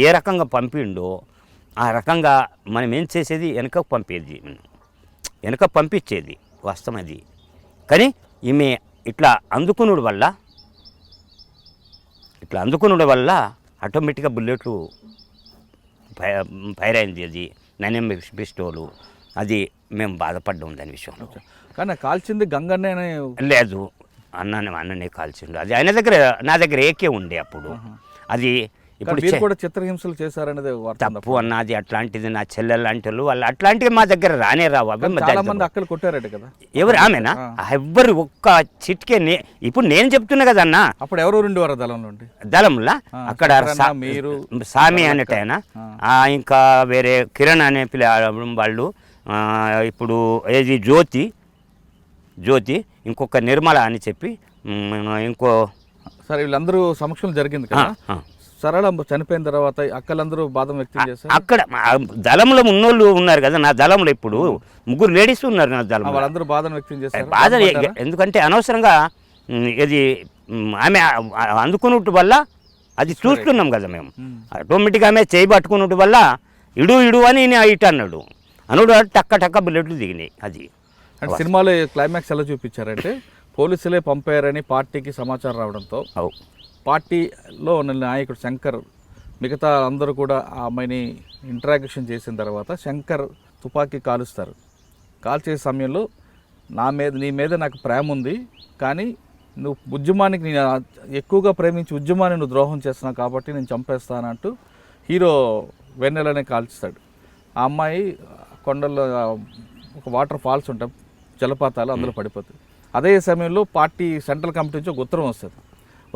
ఏ రకంగా పంపిండో ఆ రకంగా మనం ఏం చేసేది, వెనక పంపించేది వాస్తవం అది. కానీ ఈమె ఇట్లా అందుకునుడు వల్ల ఆటోమేటిక్గా బుల్లెట్లు ఫైర్ అయింది. అది 9mm పిస్టోలు. అది మేము బాధపడ్డాం దాని విషయంలో. కానీ కాల్చింది గంగన్నే లేదు, అన్ననే కాల్చిండు. అది ఆయన దగ్గర, నా దగ్గర ఏకే ఉండే అప్పుడు. అది ఇప్పుడు కూడా చిత్రహింసలు చేశారనేది తప్పు అన్నది. అట్లాంటిది నా చెల్లెలు లాంటి వాళ్ళు అట్లాంటివి మా దగ్గర రానే రావు. చాలా మంది అక్కలు కొట్టారట కదా. ఎవరు? ఆమెనా? ఎవ్వరు ఒక్క చిట్కే. ఇప్పుడు నేను చెప్తున్నా కదన్న. అప్పుడు ఎవరు ఉండేవారు దళంలో? అక్కడ మీరు సామి అనేట ఆయన, ఇంకా వేరే కిరణ్ అనే వాళ్ళు, ఇప్పుడు ఏది జ్యోతి, ఇంకొక నిర్మల అని చెప్పి ఇంకో. సరే, వీళ్ళందరూ సమక్షంలో జరిగింది కదా. సరళ చనిపోయిన తర్వాత అక్కలందరూ బాధ వ్యక్తం చేశారు. అక్కడ దళంలో ఉన్నోళ్ళు ఉన్నారు కదా, నా దళంలో ఇప్పుడు 3 లేడీస్ ఉన్నారు నా దళంలో. వాళ్ళందరూ బాధను వ్యక్తం చేశారు. బాధ ఎందుకంటే అనవసరంగా ఇది ఆమె అందుకున్నట్టు వల్ల అది చూస్తున్నాం కదా మేము. ఆటోమేటిక్గా ఆమె చేయి పట్టుకున్నట్టు వల్ల ఇడు అని ఇటు అన్నాడు టక్క బుల్లెట్లు దిగినాయి. అది అంటే సినిమాలో క్లైమాక్స్ ఎలా చూపించారంటే పోలీసులే పంపారని పార్టీకి సమాచారం రావడంతో పార్టీలో ఉన్న నాయకుడు శంకర్ మిగతా అందరూ కూడా ఆ అమ్మాయిని ఇంటరాక్షన్ చేసిన తర్వాత శంకర్ తుపాకీ కాలుస్తారు. కాల్చే సమయంలో నీ మీద నాకు ప్రేమ ఉంది, కానీ నువ్వు ఉద్యమానికి నేను ఎక్కువగా ప్రేమించి ఉద్యమాన్ని నువ్వు ద్రోహం చేస్తున్నావు కాబట్టి నేను చంపేస్తానంటూ హీరో వెన్నెలనే కాల్చుతాడు. ఆ అమ్మాయి కొండల్లో ఒక వాటర్ ఫాల్స్ ఉంటాయి, జలపాతాలు, అందులో పడిపోతుంది. అదే సమయంలో పార్టీ సెంట్రల్ కమిటీ నుంచి ఒక ఉత్తరం వస్తుంది.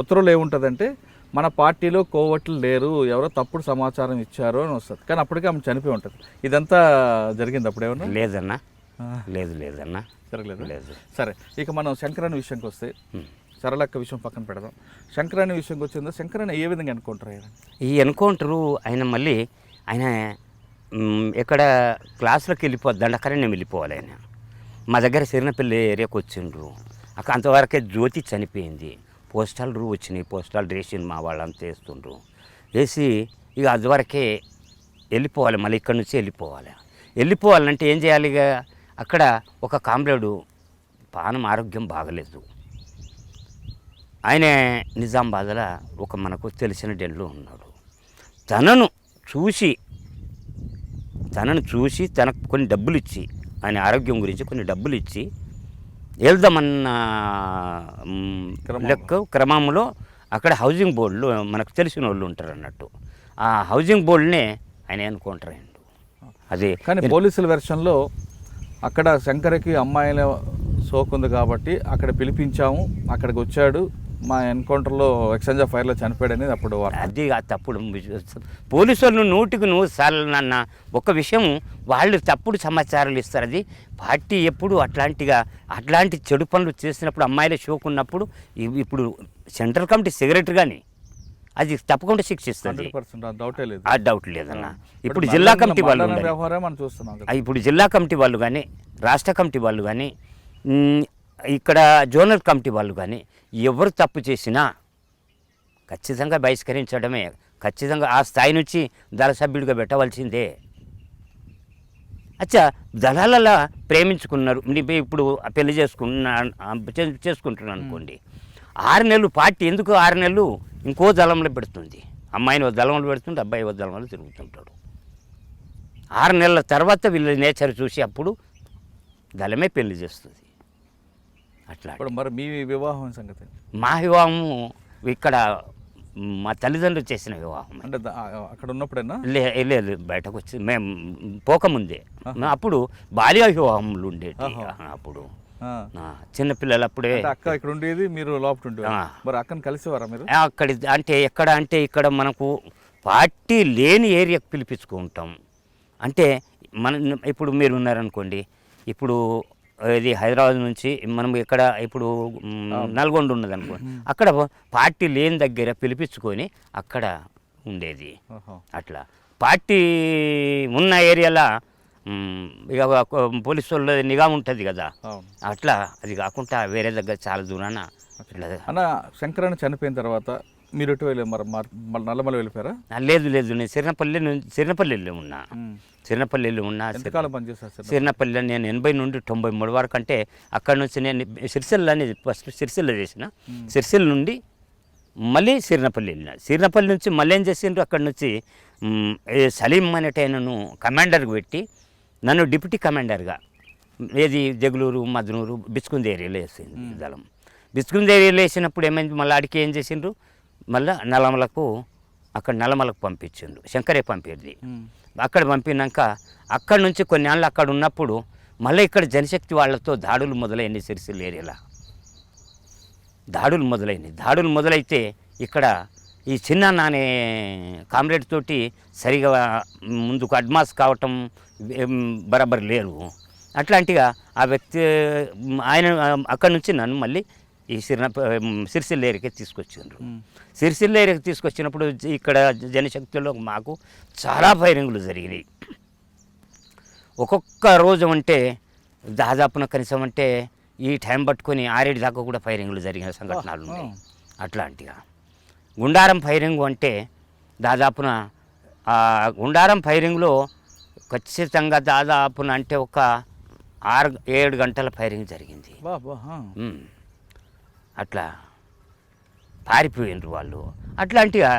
ఉత్తర్వులు ఏముంటుందంటే మన పార్టీలో కోవట్లు లేరు, ఎవరో తప్పుడు సమాచారం ఇచ్చారు అని వస్తుంది. కానీ అప్పటికే ఆమె చనిపోయి ఉంటుంది. ఇదంతా జరిగింది అప్పుడు ఏమన్నా? లేదన్నా, లేదన్నా, జరగలేదు. సరే, ఇక మనం శంకరాని విషయంకి వస్తే, సరళక్క విషయం పక్కన పెడదాం. శంకరాని విషయంకి వచ్చిందో శంకరాని ఏ విధంగా ఎన్కౌంటర్ ఈ ఎన్కౌంటరు ఆయన ఎక్కడ క్లాసులోకి వెళ్ళిపోద్ది, దండకరనే వెళ్ళిపోవాలి. ఆయన మా దగ్గర సిరినపల్లి ఏరియాకి వచ్చిండ్రు. అంతవరకే జ్యోతి చనిపోయింది. పోస్టల్ వచ్చినాయి, పోస్టల్ రేషన్ మా వాళ్ళంతా వేస్తుండ్రు. వేసి ఇక అదివరకే వెళ్ళిపోవాలి, మళ్ళీ ఇక్కడి నుంచి వెళ్ళిపోవాలంటే ఏం చేయాలి? ఇక అక్కడ ఒక కామ్రేడు పానం ఆరోగ్యం బాగలేదు. ఆయన నిజామాబాద్లో ఒక మనకు తెలిసిన డెల్లో ఉన్నాడు. తనను చూసి తనకు కొన్ని డబ్బులు ఇచ్చి, ఆయన ఆరోగ్యం గురించి కొన్ని డబ్బులు ఇచ్చి వెళ్దామన్న క్రమంలో అక్కడ హౌసింగ్ బోర్డులో మనకు తెలిసిన వాళ్ళు ఉంటారు అన్నట్టు. ఆ హౌసింగ్ బోర్డునే ఆయన ఎన్కౌంటర్ అయ్యిండు. అది కానీ పోలీసుల వెర్షన్లో అక్కడ శంకర్కి అమ్మాయిల సోకుంది కాబట్టి అక్కడ పిలిపించాము, అక్కడికి వచ్చాడు, మా ఎన్కౌంటర్లో ఎక్స్చేంజ్ ఆఫ్ ఫైర్లో చనిపోయాడు అనేది అప్పుడు. అది తప్పుడు పోలీసు వాళ్ళు 100కు సార్లు నాన్న ఒక విషయం వాళ్ళు తప్పుడు సమాచారాలు ఇస్తారు. అది పార్టీ ఎప్పుడు అట్లాంటి చెడు పనులు చేసినప్పుడు, అమ్మాయిల షోకు ఉన్నప్పుడు, ఇప్పుడు సెంట్రల్ కమిటీ సెక్రటరీ కానీ అది తప్పకుండా శిక్షిస్తుంది. ఆ డౌట్ లేదన్న. ఇప్పుడు జిల్లా కమిటీ వాళ్ళు ఇప్పుడు జిల్లా కమిటీ వాళ్ళు కానీ, రాష్ట్ర కమిటీ వాళ్ళు కానీ, ఇక్కడ జోనల్ కమిటీ వాళ్ళు కానీ ఎవరు తప్పు చేసినా ఖచ్చితంగా బహిష్కరించడమే. ఖచ్చితంగా ఆ స్థాయి నుంచి దళ సభ్యుడిగా పెట్టవలసిందే. అచ్చా, దళాలలో ప్రేమించుకున్నారు, ఇప్పుడు పెళ్లి చేసుకుంటున్నాను అనుకోండి, 6 నెలలు పార్టీ ఎందుకు 6 నెలలు ఇంకో దళంలో పెడుతుంది. అమ్మాయిని దళంలో పెడుతుంది, అబ్బాయి దళంలో తిరుగుతుంటాడు. 6 నెలల తర్వాత వీళ్ళ నేచర్ చూసి అప్పుడు దళమే పెళ్లి చేస్తుంది. అట్లా. మరి మీ వివాహం సంగతి? మా వివాహము ఇక్కడ మా తల్లిదండ్రులు చేసిన వివాహం. అంటే అక్కడ ఉన్నప్పుడైనా? లేదు, బయటకు వచ్చి మేము పోకముందే. అప్పుడు బాల్య వివాహములు ఉండేవి. అప్పుడు చిన్నపిల్లలు అప్పుడే. అక్క ఇక్కడ ఉండేది, మీరు లోపల ఉండేది. మరి అక్కని కలిసేవారా మీరు? అక్కడ అంటే ఇక్కడ మనకు పార్టీ లేని ఏరియాకి పిలిపించుకుంటాం. అంటే ఇప్పుడు మీరు ఉన్నారనుకోండి, ఇప్పుడు ఇది హైదరాబాద్ నుంచి మనం ఇక్కడ ఇప్పుడు నల్గొండ ఉన్నది అనుకో, అక్కడ పార్టీ లేని దగ్గర పిలిపించుకొని అక్కడ ఉండేది. అట్లా పార్టీ ఉన్న ఏరియాలో ఇక పోలీసు వాళ్ళ నిఘా ఉంటుంది కదా, అట్లా అది కాకుండా వేరే దగ్గర చాలా దూరాన. అన్న, శంకరన్న చనిపోయిన తర్వాత మీరు ఎటు వెళ్ళి మరి నల్లమల వెళ్ళిపోయారా? లేదు, నేను సిరినపల్లిలో ఉన్నా. సిరినపల్లిలో ఉన్నా. సిరినపల్లిలో నేను 80 నుండి 93 వరకు. అంటే అక్కడ నుంచి నేను సిరిసిల్లని ఫస్ట్ సిరిసిల్ల చేసిన, సిరిసిల్ల నుండి మళ్ళీ సిరినపల్లి వెళ్ళిన. సిరినపల్లి నుంచి మళ్ళీ ఏం చేసిండ్రు, అక్కడ నుంచి సలీం అనేటైనను కమాండర్కి పెట్టి నన్ను డిప్యూటీ కమాండర్గా ఏది జగులూరు, మద్నూరు, బిచ్కుంది ఏరియాలో వేసింది దళం. బిచ్కుంది ఏరియాలో వేసినప్పుడు ఏమైంది, మళ్ళీ ఆడికి ఏం చేసిండ్రు, మళ్ళీ నల్లమలకు పంపించిండ్రు. శంకరే పంపేది. అక్కడ పంపినాక అక్కడ నుంచి కొన్ని ఏళ్ళు అక్కడ ఉన్నప్పుడు మళ్ళీ ఇక్కడ జనశక్తి వాళ్ళతో దాడులు మొదలైనవి. సిరిసిల్ల ఏరియాలో దాడులు మొదలైతే ఇక్కడ ఈ చిన్న నానే కామ్రేడ్ తోటి సరిగా ముందుకు అడ్మాస్ కావటం బరాబర్ లేరు. అట్లాంటిగా ఆ వ్యక్తి ఆయన అక్కడి నుంచి నన్ను మళ్ళీ ఈ సిరిసిల్ల ఏరియాకి తీసుకొచ్చిండ్రు. సిరిసిల్ల ఏరియాకి తీసుకొచ్చినప్పుడు ఇక్కడ జనశక్తిలో మాకు చాలా ఫైరింగ్లు జరిగినాయి. ఒక్కొక్క రోజు అంటే దాదాపున కనీసం అంటే ఈ టైం పట్టుకొని 6 దాకా కూడా ఫైరింగ్లు జరిగిన సంఘటనలు ఉన్నాయి. అట్లాంటిగా గుండారం ఫైరింగ్ అంటే దాదాపున గుండారం ఫైరింగ్లో ఖచ్చితంగా దాదాపున అంటే ఒక 6-7 గంటల ఫైరింగ్ జరిగింది. అట్లా పారిపోయినరు వాళ్ళు. అట్లాంటిగా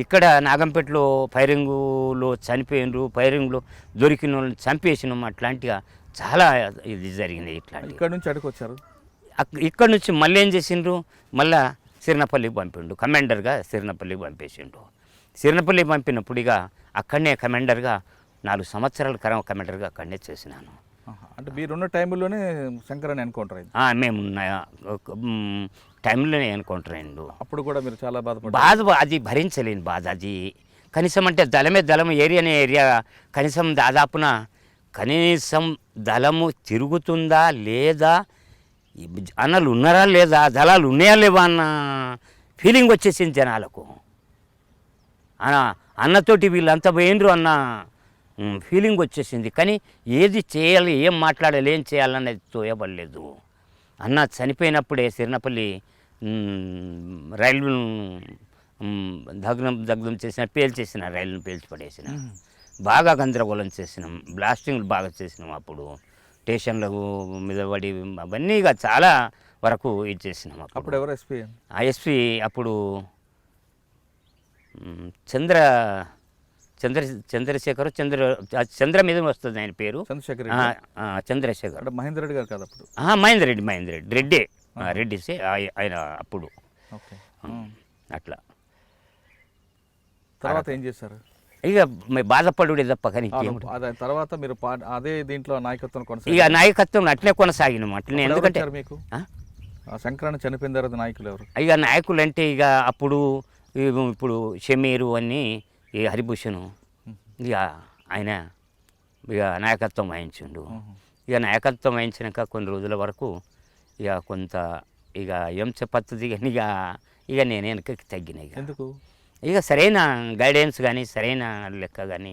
ఇక్కడ నాగంపేటలో ఫైరింగులో చనిపోయినరు, ఫైరింగ్లో దొరికిన వాళ్ళని చంపేసినాం. అట్లాంటిగా చాలా ఇది జరిగింది. ఇట్లా ఇక్కడ నుంచి అడుగుకొచ్చారు. ఇక్కడ నుంచి మళ్ళీ ఏం చేసిండ్రు, మళ్ళా సిరినపల్లికి పంపిండు, కమాండర్గా సిరినపల్లికి పంపేసిండు. సిరినపల్లికి పంపినప్పుడు ఇక అక్కడనే కమాండర్గా 4 సంవత్సరాల కమాండర్గా అక్కడనే చేసినాను. అంటే మీరున్న టైంలోనే శంకరని ఎన్కౌంటర్ అయింది. మేము టైంలోనే ఎన్కౌంటర్ అయిండు. అప్పుడు కూడా మీరు చాలా బాధ అది భరించలేని బాధ. అది కనీసం అంటే దళం ఏరియానే ఏరియా కనీసం దాదాపున కనీసం దళము తిరుగుతుందా లేదా, అన్నలు ఉన్నారా లేదా, దళాలు ఉన్నాయా లేవా అన్న ఫీలింగ్ వచ్చేసింది జనాలకు. అన్నతోటి వీళ్ళంతా పోయినరు అన్న ఫీలింగ్ వచ్చేసింది. కానీ ఏది చేయాలి, ఏం మాట్లాడాలి, ఏం చేయాలనేది తోయబడలేదు. అన్న చనిపోయినప్పుడే సిరినపల్లి రైలు దగ్ధం చేసిన, పేల్చేసిన, రైలును పేల్చిపడేసిన, బాగా గందరగోళం చేసినాం, బ్లాస్టింగ్లు బాగా చేసినాం. అప్పుడు స్టేషన్లకు మీద పడి అవన్నీ ఇక చాలా వరకు ఇది చేసినాం. అప్పుడు ఎవరు ఎస్పీ? ఆ ఎస్పీ అప్పుడు చంద్రశేఖర్ చంద్ర మీద వస్తుంది ఆయన పేరు, చంద్రశేఖర్. మహేందర్ రెడ్డి గారు కాదు అప్పుడు? మహేందర్ రెడ్డి రెడ్డి ఆయన అప్పుడు. అట్లా తర్వాత ఏం చేశారు? ఇక బాధపడుడే తప్ప. కానీ తర్వాత మీరు అదే దీంట్లో నాయకత్వం ఇక నాయకత్వం అట్లే కొనసాగినాం. అట్లనే ఎందుకంటే మీకు శంకరన్న చనిపోయిన తర్వాత నాయకులు ఎవరు? ఇక నాయకులు అంటే ఇక అప్పుడు ఇప్పుడు షమీరు అని ఈ హరిభూషణ్ ఇక ఆయన ఇక నాయకత్వం వహించిండు. ఇక నాయకత్వం వహించినాక కొన్ని రోజుల వరకు ఇక కొంత ఇక ఏం చెప్పత్తది కానీ ఇక నేను వెనకకి తగ్గిన. ఇక ఎందుకు? ఇక సరైన గైడెన్స్ కానీ సరైన లెక్క కానీ.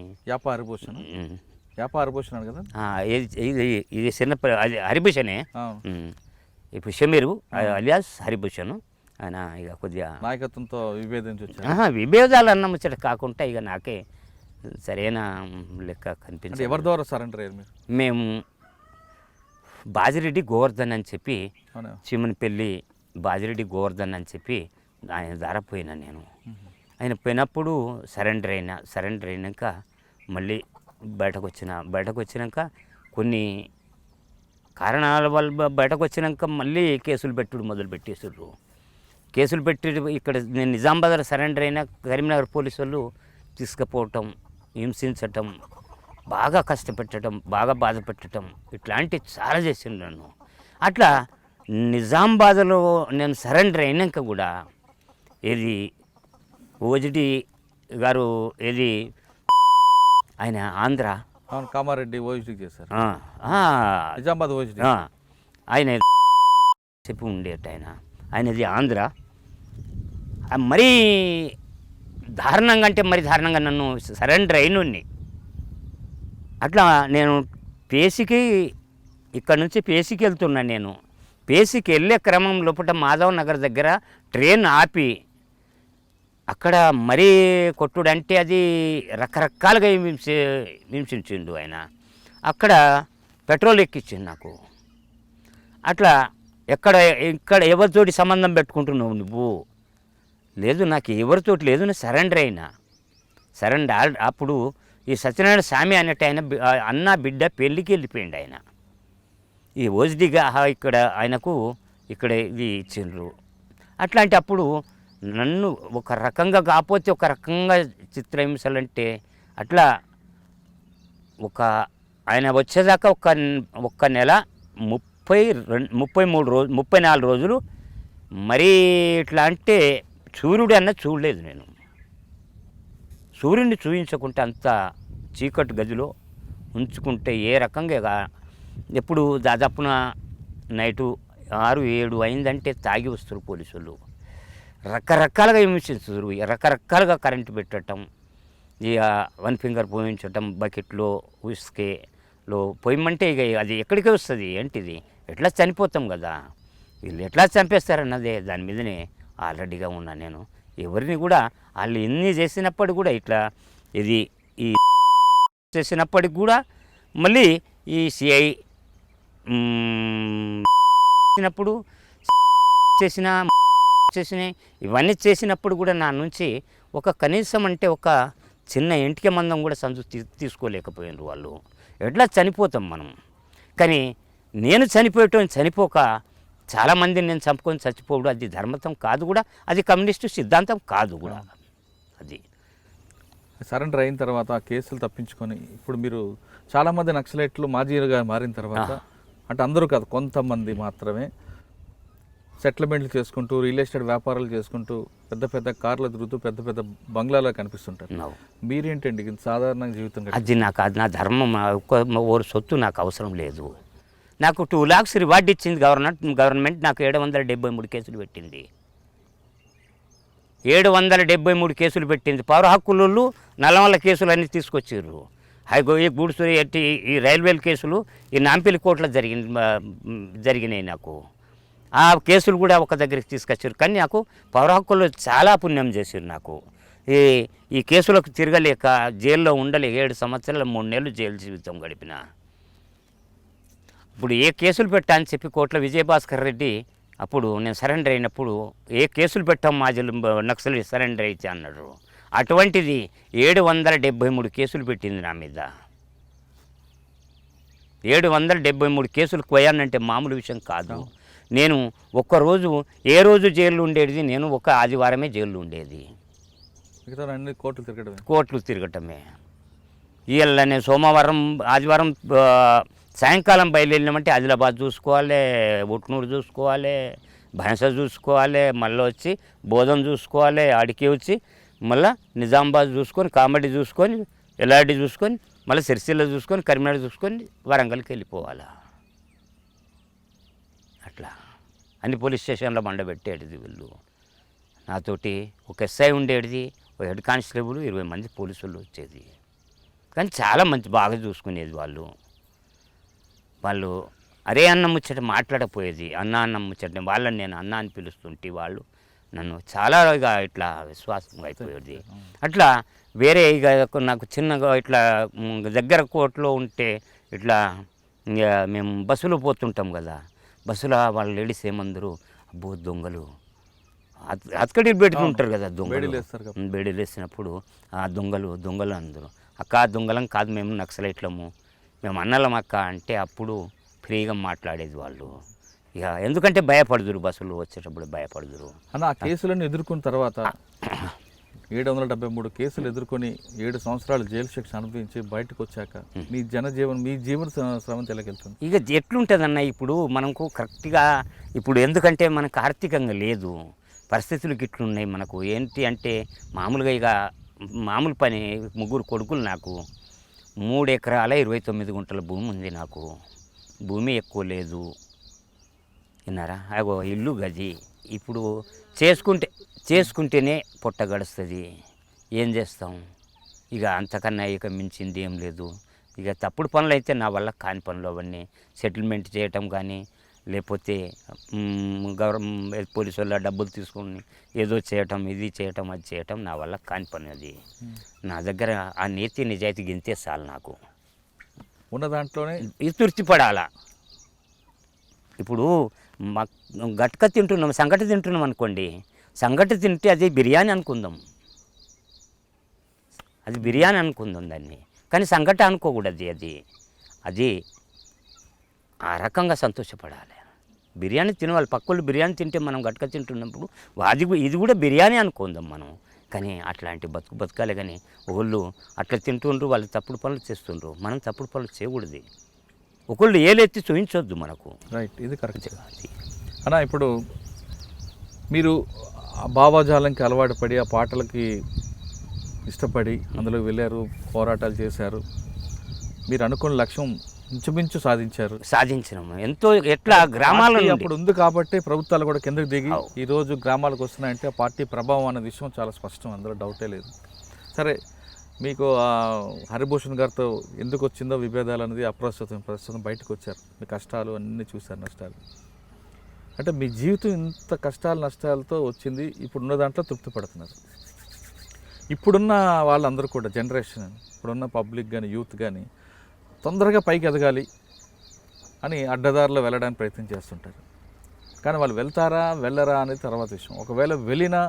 హరిభూషణ్ కదా ఇది చిన్నప్పటి అది హరిభూషణే. ఇప్పుడు షమీరు అలియాస్ హరిభూషణ్ ఆయన ఇక కొద్దిగా నాయకత్వంతో విభేదాలు అన్న ముచ్చట కాకుండా ఇక నాకే సరైన లెక్క కనిపించింది. ఎవరి ద్వారా సరెండర్ అయ్యారు మీరు? మేము బాజిరెడ్డి గోవర్ధన్ అని చెప్పి, చిమ్మనపల్లి బాజిరెడ్డి గోవర్ధన్ అని చెప్పి ఆయన ద్వారా పోయినా నేను. ఆయన పోయినప్పుడు సరెండర్ అయినాక మళ్ళీ బయటకు వచ్చినాక కొన్ని కారణాల వల్ల బయటకు వచ్చినాక మళ్ళీ కేసులు మొదలుపెట్టేసారు. కేసులు పెట్టి ఇక్కడ నేను నిజామాబాద్లో సరెండర్ అయినా కరీంనగర్ పోలీసు వాళ్ళు తీసుకుపోవటం, హింసించటం, బాగా కష్టపెట్టడం, బాగా బాధ పెట్టడం, ఇట్లాంటి చాలా చేసిండు నన్ను. అట్లా నిజామాబాద్లో నేను సరెండర్ అయినాక కూడా ఏది ఓజిడి గారు ఏది ఆయన ఆంధ్ర కామారెడ్డి ఓజిడి చేశారు, నిజామాబాద్ ఓజిడి ఆయన చెప్పి ఉండేట ఆయనది ఆంధ్ర. మరీ దారుణంగా అంటే మరీ దారుణంగా నన్ను సరెండర్ అయినోడిని. అట్లా నేను పేసికి ఇక్కడ నుంచి పేసికి వెళ్తున్నాను. నేను పేసికి వెళ్ళే క్రమం లోపల మాధవ్ నగర్ దగ్గర ట్రైన్ ఆపి అక్కడ మరీ కొట్టుడంటే అది రకరకాలుగా హింసించిండు ఆయన. అక్కడ పెట్రోల్ ఎక్కించిండు నాకు. అట్లా ఇక్కడ ఎవరితోటి సంబంధం పెట్టుకుంటున్నావు నువ్వు? లేదు, నాకు ఎవరితోటి లేదు, నేను సరెండర్ అప్పుడు ఈ సత్యనారాయణ స్వామి అన్నట్టు ఆయన అన్న బిడ్డ పెళ్ళికి వెళ్ళిపోయిండు ఆయన. ఈ ఓజిడిగా ఇక్కడ ఆయనకు ఇక్కడ ఇది ఇచ్చిండ్రు. అట్లాంటి అప్పుడు నన్ను ఒక రకంగా కాకపోతే ఒక రకంగా చిత్రహింసలంటే అట్లా ఆయన వచ్చేదాకా ఒక్క నెల 34 రోజులు మరీ ఇట్లా అంటే సూర్యుడు అన్న చూడలేదు నేను. సూర్యుడిని చూపించకుంటే అంత చీకటి గదిలో ఉంచుకుంటే ఏ రకంగా ఎప్పుడు దాదాపున నైటు 6, 7 అయిందంటే తాగి వస్తారు పోలీసులు. రకరకాలుగా హింసిస్తారు, రకరకాలుగా కరెంటు పెట్టడం, ఇక 1 ఫింగర్ పోయించటం, బకెట్లో ఉసుకేలో పోయమంటే ఇక అది ఎక్కడికి వస్తుంది ఏంటిది, ఎట్లా చనిపోతాం కదా, వీళ్ళు ఎట్లా చంపేస్తారన్నదే దాని మీదనే ఆల్రెడీగా ఉన్నా నేను. ఎవరిని కూడా వాళ్ళు ఎన్ని చేసినప్పటికి కూడా ఇట్లా ఇది ఈ చేసినప్పటికి కూడా మళ్ళీ ఈ సిఐ చేసినప్పుడు చేసిన ఇవన్నీ చేసినప్పుడు కూడా నా నుంచి ఒక కనీసం అంటే ఒక చిన్న ఇంటికి మందం కూడా సందు తీసుకోలేకపోయినారు వాళ్ళు. ఎట్లా చనిపోతాం మనం. కానీ నేను చనిపోక చాలామందిని నేను చంపుకొని చచ్చిపోవడం అది ధర్మతం కాదు కూడా, అది కమ్యూనిస్టు సిద్ధాంతం కాదు కూడా. అది సరెండర్ అయిన తర్వాత ఆ కేసులు తప్పించుకొని ఇప్పుడు మీరు చాలామంది నక్సలైట్లు మాజీలుగా మారిన తర్వాత, అంటే అందరూ కాదు కొంతమంది మాత్రమే సెటిల్మెంట్లు చేసుకుంటూ రియల్ ఎస్టేట్ వ్యాపారాలు చేసుకుంటూ పెద్ద పెద్ద కార్లు తిరుగుతూ పెద్ద పెద్ద బంగ్లాలో కనిపిస్తుంటారు. మీరేంటండి ఇంత సాధారణ జీవితం? అది నాకు అది నా ధర్మం. ఓరు సొత్తు నాకు అవసరం లేదు. నాకు 2 lakhs రివార్డ్ ఇచ్చింది గవర్నమెంట్. నాకు 773 కేసులు పెట్టింది. 773 కేసులు పెట్టింది. పౌర హక్కులు నల్లమల్ల కేసులు అన్నీ తీసుకొచ్చారు. ఈ గూడ్స్ ఎట్టి ఈ రైల్వేల కేసులు ఈ నాంపల్లి కోర్టులో జరిగినాయి. నాకు ఆ కేసులు కూడా ఒక దగ్గరికి తీసుకొచ్చారు. కానీ నాకు పౌర హక్కుల్లో చాలా పుణ్యం చేశారు. నాకు ఈ కేసులకు తిరగలేక జైల్లో ఉండలేక 7 సంవత్సరాలు 3 నెలలు జైలు జీవితం గడిపిన. ఇప్పుడు ఏ కేసులు పెట్టా అని చెప్పి కోర్టులో విజయభాస్కర్ రెడ్డి అప్పుడు నేను సరెండర్ అయినప్పుడు ఏ కేసులు పెట్టాం మాజీలు నక్సలి సరెండర్ అయితే అన్నాడు. అటువంటిది 773 కేసులు పెట్టింది నా మీద. 773 కేసులు పోయానంటే మామూలు విషయం కాదు. నేను ఒక్కరోజు ఏ రోజు జైల్లో ఉండేది, నేను ఒక ఆదివారమే జైల్లో ఉండేది. కోర్టులు తిరగటమే. ఇవాళ నేను సోమవారం ఆదివారం సాయంకాలం బయలుదేరినామంటే ఆదిలాబాద్ చూసుకోవాలి, ఉట్నూరు చూసుకోవాలి, భైంస చూసుకోవాలి, మళ్ళీ వచ్చి బోధం చూసుకోవాలి, ఆడికి వచ్చి మళ్ళీ నిజామాబాద్ చూసుకొని, కామెడీ చూసుకొని, ఎల్లారెడ్డి చూసుకొని, మళ్ళీ సిరిసిల్ల చూసుకొని, కరీంనగర్ చూసుకొని వరంగల్కి వెళ్ళిపోవాలి. అట్లా అన్ని పోలీస్ స్టేషన్లో మండబెట్టేది వీళ్ళు. నాతోటి ఒక ఎస్ఐ ఉండేది, ఒక హెడ్ కానిస్టేబుల్, 20 మంది పోలీసులు వచ్చేది. కానీ చాలా మంచి బాగా చూసుకునేది వాళ్ళు. అరే అన్న ముచ్చట మాట్లాడపోయేది, అన్నం ముచ్చట. వాళ్ళని నేను అన్న అని పిలుస్తుంటే వాళ్ళు నన్ను చాలా ఇట్లా విశ్వాసంగా అయిపోయేది. అట్లా వేరే ఇక నాకు చిన్నగా ఇట్లా దగ్గర కోర్టులో ఉంటే ఇట్లా మేము బస్సులో పోతుంటాం కదా, బస్సులో వాళ్ళు లేడీస్ ఏమందరూ అబ్బో దొంగలు అతకడి పెట్టుకుంటారు కదా, దొంగలు బేడీలు వేసినప్పుడు ఆ దొంగలు అందరూ. అక్క దొంగలం కాదు, మేము నక్సలైట్లము, మేము అన్నలం అక్క అంటే అప్పుడు ఫ్రీగా మాట్లాడేది వాళ్ళు. ఇక ఎందుకంటే భయపడుదురు, బస్సులు వచ్చేటప్పుడు భయపడుదురు అన్న. ఆ కేసులను ఎదుర్కొన్న తర్వాత 773 కేసులు ఎదుర్కొని 7 సంవత్సరాలు జైలు శిక్ష అనుభవించి బయటకు వచ్చాక మీ జీవన శ్రమంతో ఎలాగెళ్తుంది? ఇక ఎట్లుంటుందన్న, ఇప్పుడు మనకు కరెక్ట్గా ఇప్పుడు ఎందుకంటే మనకు ఆర్థికంగా లేదు, పరిస్థితులు గిట్లున్నాయి మనకు. ఏంటి అంటే మామూలుగా ఇక మామూలు పని, 3 కొడుకులు నాకు, 3 ఎకరాల 29 గుంటల భూమి ఉంది నాకు. భూమి ఎక్కువ లేదు విన్నారా. అగో ఇల్లు గది. ఇప్పుడు చేసుకుంటేనే పొట్ట గడుస్తుంది. ఏం చేస్తాం ఇక, అంతకన్నా ఇక మించింది ఏం లేదు. ఇక తప్పుడు పనులు అయితే నా వల్ల కాని పనులు అవన్నీ సెటిల్మెంట్ చేయటం కానీ, లేకపోతే పోలీసు వాళ్ళ డబ్బులు తీసుకొని ఏదో చేయటం, ఇది చేయటం, అది చేయటం నా వల్ల కాని పని. అది నా దగ్గర ఆ నీతి నిజాయితీ గింతే చాలు. నాకు ఉన్న దాంట్లోనే ఇది తృప్తిపడాలా. ఇప్పుడు గట్క తింటున్నాం, సంగటి తింటున్నాం అనుకోండి, సంగటి తింటే అది బిర్యానీ అనుకుందాం, అది బిర్యానీ అనుకుందాం దాన్ని. కానీ సంగటి అనుకోకూడదు. అది ఆ రకంగా సంతోషపడాలి. బిర్యానీ తినవాలి, పక్కళ్ళు బిర్యానీ తింటే మనం గట్క తింటున్నప్పుడు ఇది కూడా బిర్యానీ అనుకుందాం మనం. కానీ అట్లాంటి బతకాలి. కానీ ఒకళ్ళు అట్లా తింటుండ్రు, వాళ్ళు తప్పుడు పనులు చేస్తుండ్రు, మనం తప్పుడు పనులు చేయకూడదు. ఒకళ్ళు ఏలెత్తి చూపించొద్దు మనకు. రైట్, ఇది కరెక్ట్ అన్న. ఇప్పుడు మీరు భావజాలంకి అలవాటు పడి ఆ పాటలకి ఇష్టపడి అందులోకి వెళ్ళారు, పోరాటాలు చేశారు, మీరు అనుకున్న లక్ష్యం ఇంచుమించు సాధించినాము ఎంతో ఎట్లా గ్రామాల పార్టీ నుండి అప్పుడు ఉంది కాబట్టి ప్రభుత్వాలు కూడా కిందకి దిగి అవు. ఈ రోజు గ్రామాలకు వస్తున్నాయంటే ఆ పార్టీ ప్రభావం అనే విషయం చాలా స్పష్టం, అందులో డౌటే లేదు. సరే, మీకు హరిభూషణ్ గారితో ఎందుకు వచ్చిందో విభేదాలు అనేది ప్రస్తుతం బయటకు వచ్చారు, మీ కష్టాలు అన్నీ చూశారు, నష్టాలు. అంటే మీ జీవితం ఇంత కష్టాలు నష్టాలతో వచ్చింది, ఇప్పుడున్న దాంట్లో తృప్తి పడుతున్నారు. ఇప్పుడున్న వాళ్ళందరూ కూడా జనరేషన్, ఇప్పుడున్న పబ్లిక్ కానీ యూత్ కానీ తొందరగా పైకి ఎదగాలి అని అడ్డదారిలో వెళ్ళడానికి ప్రయత్నం చేస్తుంటారు. కానీ వాళ్ళు వెళ్తారా వెళ్ళరా అనేది తర్వాత విషయం. ఒకవేళ వెళ్ళినా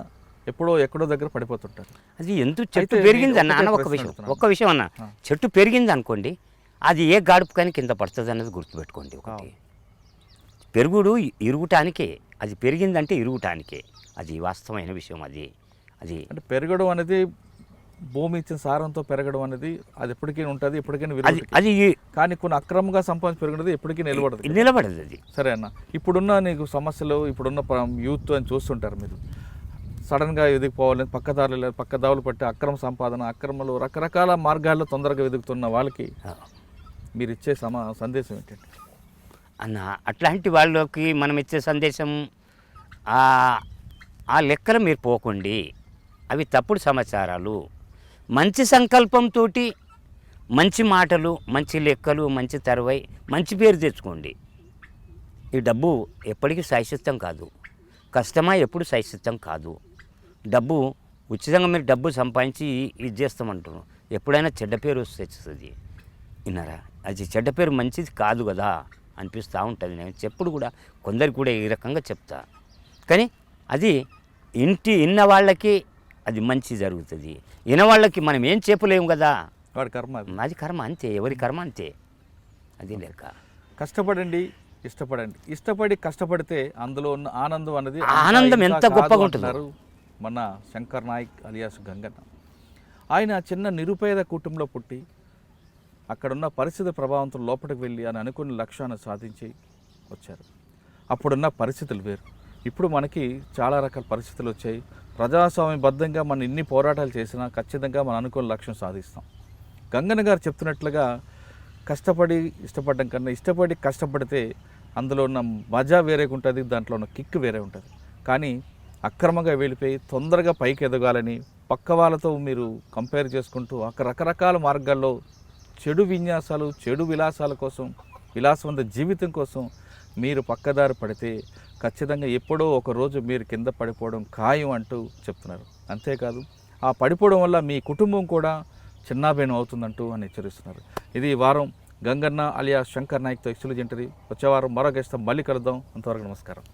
ఎక్కడో దగ్గర పడిపోతుంటారు. అది ఎందుకు చెట్టు అయితే పెరిగింది నేను అన్న ఒకటే ఒక ప్రశ్న విషయం అడుగుతున్నాను. ఒక్క విషయం అన్న, చెట్టు పెరిగింది అనుకోండి, అది ఏ గాడుపు కానీ కింద పడుతుంది అన్నది గుర్తుపెట్టుకోండి. ఒకటి పెరుగుడు ఇరుగుటానికే, అది పెరిగిందంటే ఇరుగుటానికే, అది వాస్తవమైన విషయం. అది అంటే పెరగడం అనేది భూమి ఇచ్చిన సారంతో పెరగడం అనేది అది ఎప్పటికీ ఉంటుంది, ఎప్పటికైనా అది విరుగుతుంది. అది కానీ కొన్ని అక్రమంగా సంపాదించి పెరగడం ఎప్పటికీ నిలబడదు. నిలబడదు అది. సరే అన్న, ఇప్పుడున్న నీకు సమస్యలు, ఇప్పుడున్న యూత్ అని చూస్తుంటారు మీరు, సడన్గా ఎదిగిపోవాలి, పక్కదావులు పట్టి అక్రమ సంపాదన, అక్రమాలు, రకరకాల మార్గాల్లో తొందరగా వెతుకుతున్న వాళ్ళకి మీరు ఇచ్చే సందేశం ఏంటంటే? అన్న అట్లాంటి వాళ్ళకి మనం ఇచ్చే సందేశం, ఆ లెక్కలు మీరు పోకండి, అవి తప్పుడు సమాచారాలు. మంచి సంకల్పంతో మంచి మాటలు, మంచి లెక్కలు, మంచి తరువై మంచి పేరు తెచ్చుకోండి. ఈ డబ్బు ఎప్పటికీ శాశ్వతం కాదు, కష్టమా ఎప్పుడు శాశ్వతం కాదు. డబ్బు ఉచితంగా మీరు డబ్బు సంపాదించి ఇది చేస్తామంటారు, ఎప్పుడైనా చెడ్డ పేరు వస్తుంది. విన్నారా? అది చెడ్డ పేరు మంచిది కాదు కదా అనిపిస్తూ ఉంటుంది. నేను చెప్పుడు కూడా కొందరికి కూడా ఈ రకంగా చెప్తా. కానీ అది ఇన్న వాళ్ళకి అది మంచి జరుగుతుంది, విన వాళ్ళకి మనం ఏం చెప్పలేము కదా, వాడి కర్మ అది. అది కర్మ అంతే, ఎవరి కర్మ అంతే. అది లెక్క. కష్టపడండి, ఇష్టపడి కష్టపడితే అందులో ఉన్న ఆనందం అనేది ఆనందం ఎంత గొప్పగా ఉంటుందో. అంటున్నారు మన శంకర్ నాయక్ అలియాస్ గంగన్న. ఆయన చిన్న నిరుపేద కుటుంబంలో పుట్టి అక్కడున్న పరిస్థితి ప్రభావంతో లోపలికి వెళ్ళి అని అనుకున్న లక్ష్యాన్ని సాధించి వచ్చారు. అప్పుడున్న పరిస్థితులు వేరు, ఇప్పుడు మనకి చాలా రకాల పరిస్థితులు వచ్చాయి. ప్రజాస్వామ్యబద్ధంగా మనం ఇన్ని పోరాటాలు చేసినా ఖచ్చితంగా మనం అనుకున్న లక్ష్యం సాధిస్తాం. గంగన్న గారు చెప్తున్నట్లుగా కష్టపడి ఇష్టపడడం కన్నా ఇష్టపడి కష్టపడితే అందులో ఉన్న మజా వేరే ఉంటుంది, దాంట్లో ఉన్న కిక్ వేరే ఉంటుంది. కానీ అక్రమంగా వెళ్ళిపోయి తొందరగా పైకి ఎదగాలని పక్క వాళ్ళతో మీరు కంపేర్ చేసుకుంటూ రకరకాల మార్గాల్లో చెడు విన్యాసాలు, చెడు విలాసాల కోసం, విలాసవంత జీవితం కోసం మీరు పక్కదారి పడితే ఖచ్చితంగా ఎప్పుడో ఒకరోజు మీరు కింద పడిపోవడం ఖాయం అంటూ చెప్తున్నారు. అంతేకాదు ఆ పడిపోవడం వల్ల మీ కుటుంబం కూడా చిన్నాభిన్నం అవుతుందంటూ అని హెచ్చరిస్తున్నారు. ఇది ఈ వారం గంగన్న అలియాస్ శంకర్ నాయక్తో ఎక్స్క్లూజివ్ ఇంటర్వ్యూ. వచ్చే వారం మరో గెస్ట్తో మళ్ళీ కలుద్దాం. అంతవరకు నమస్కారం.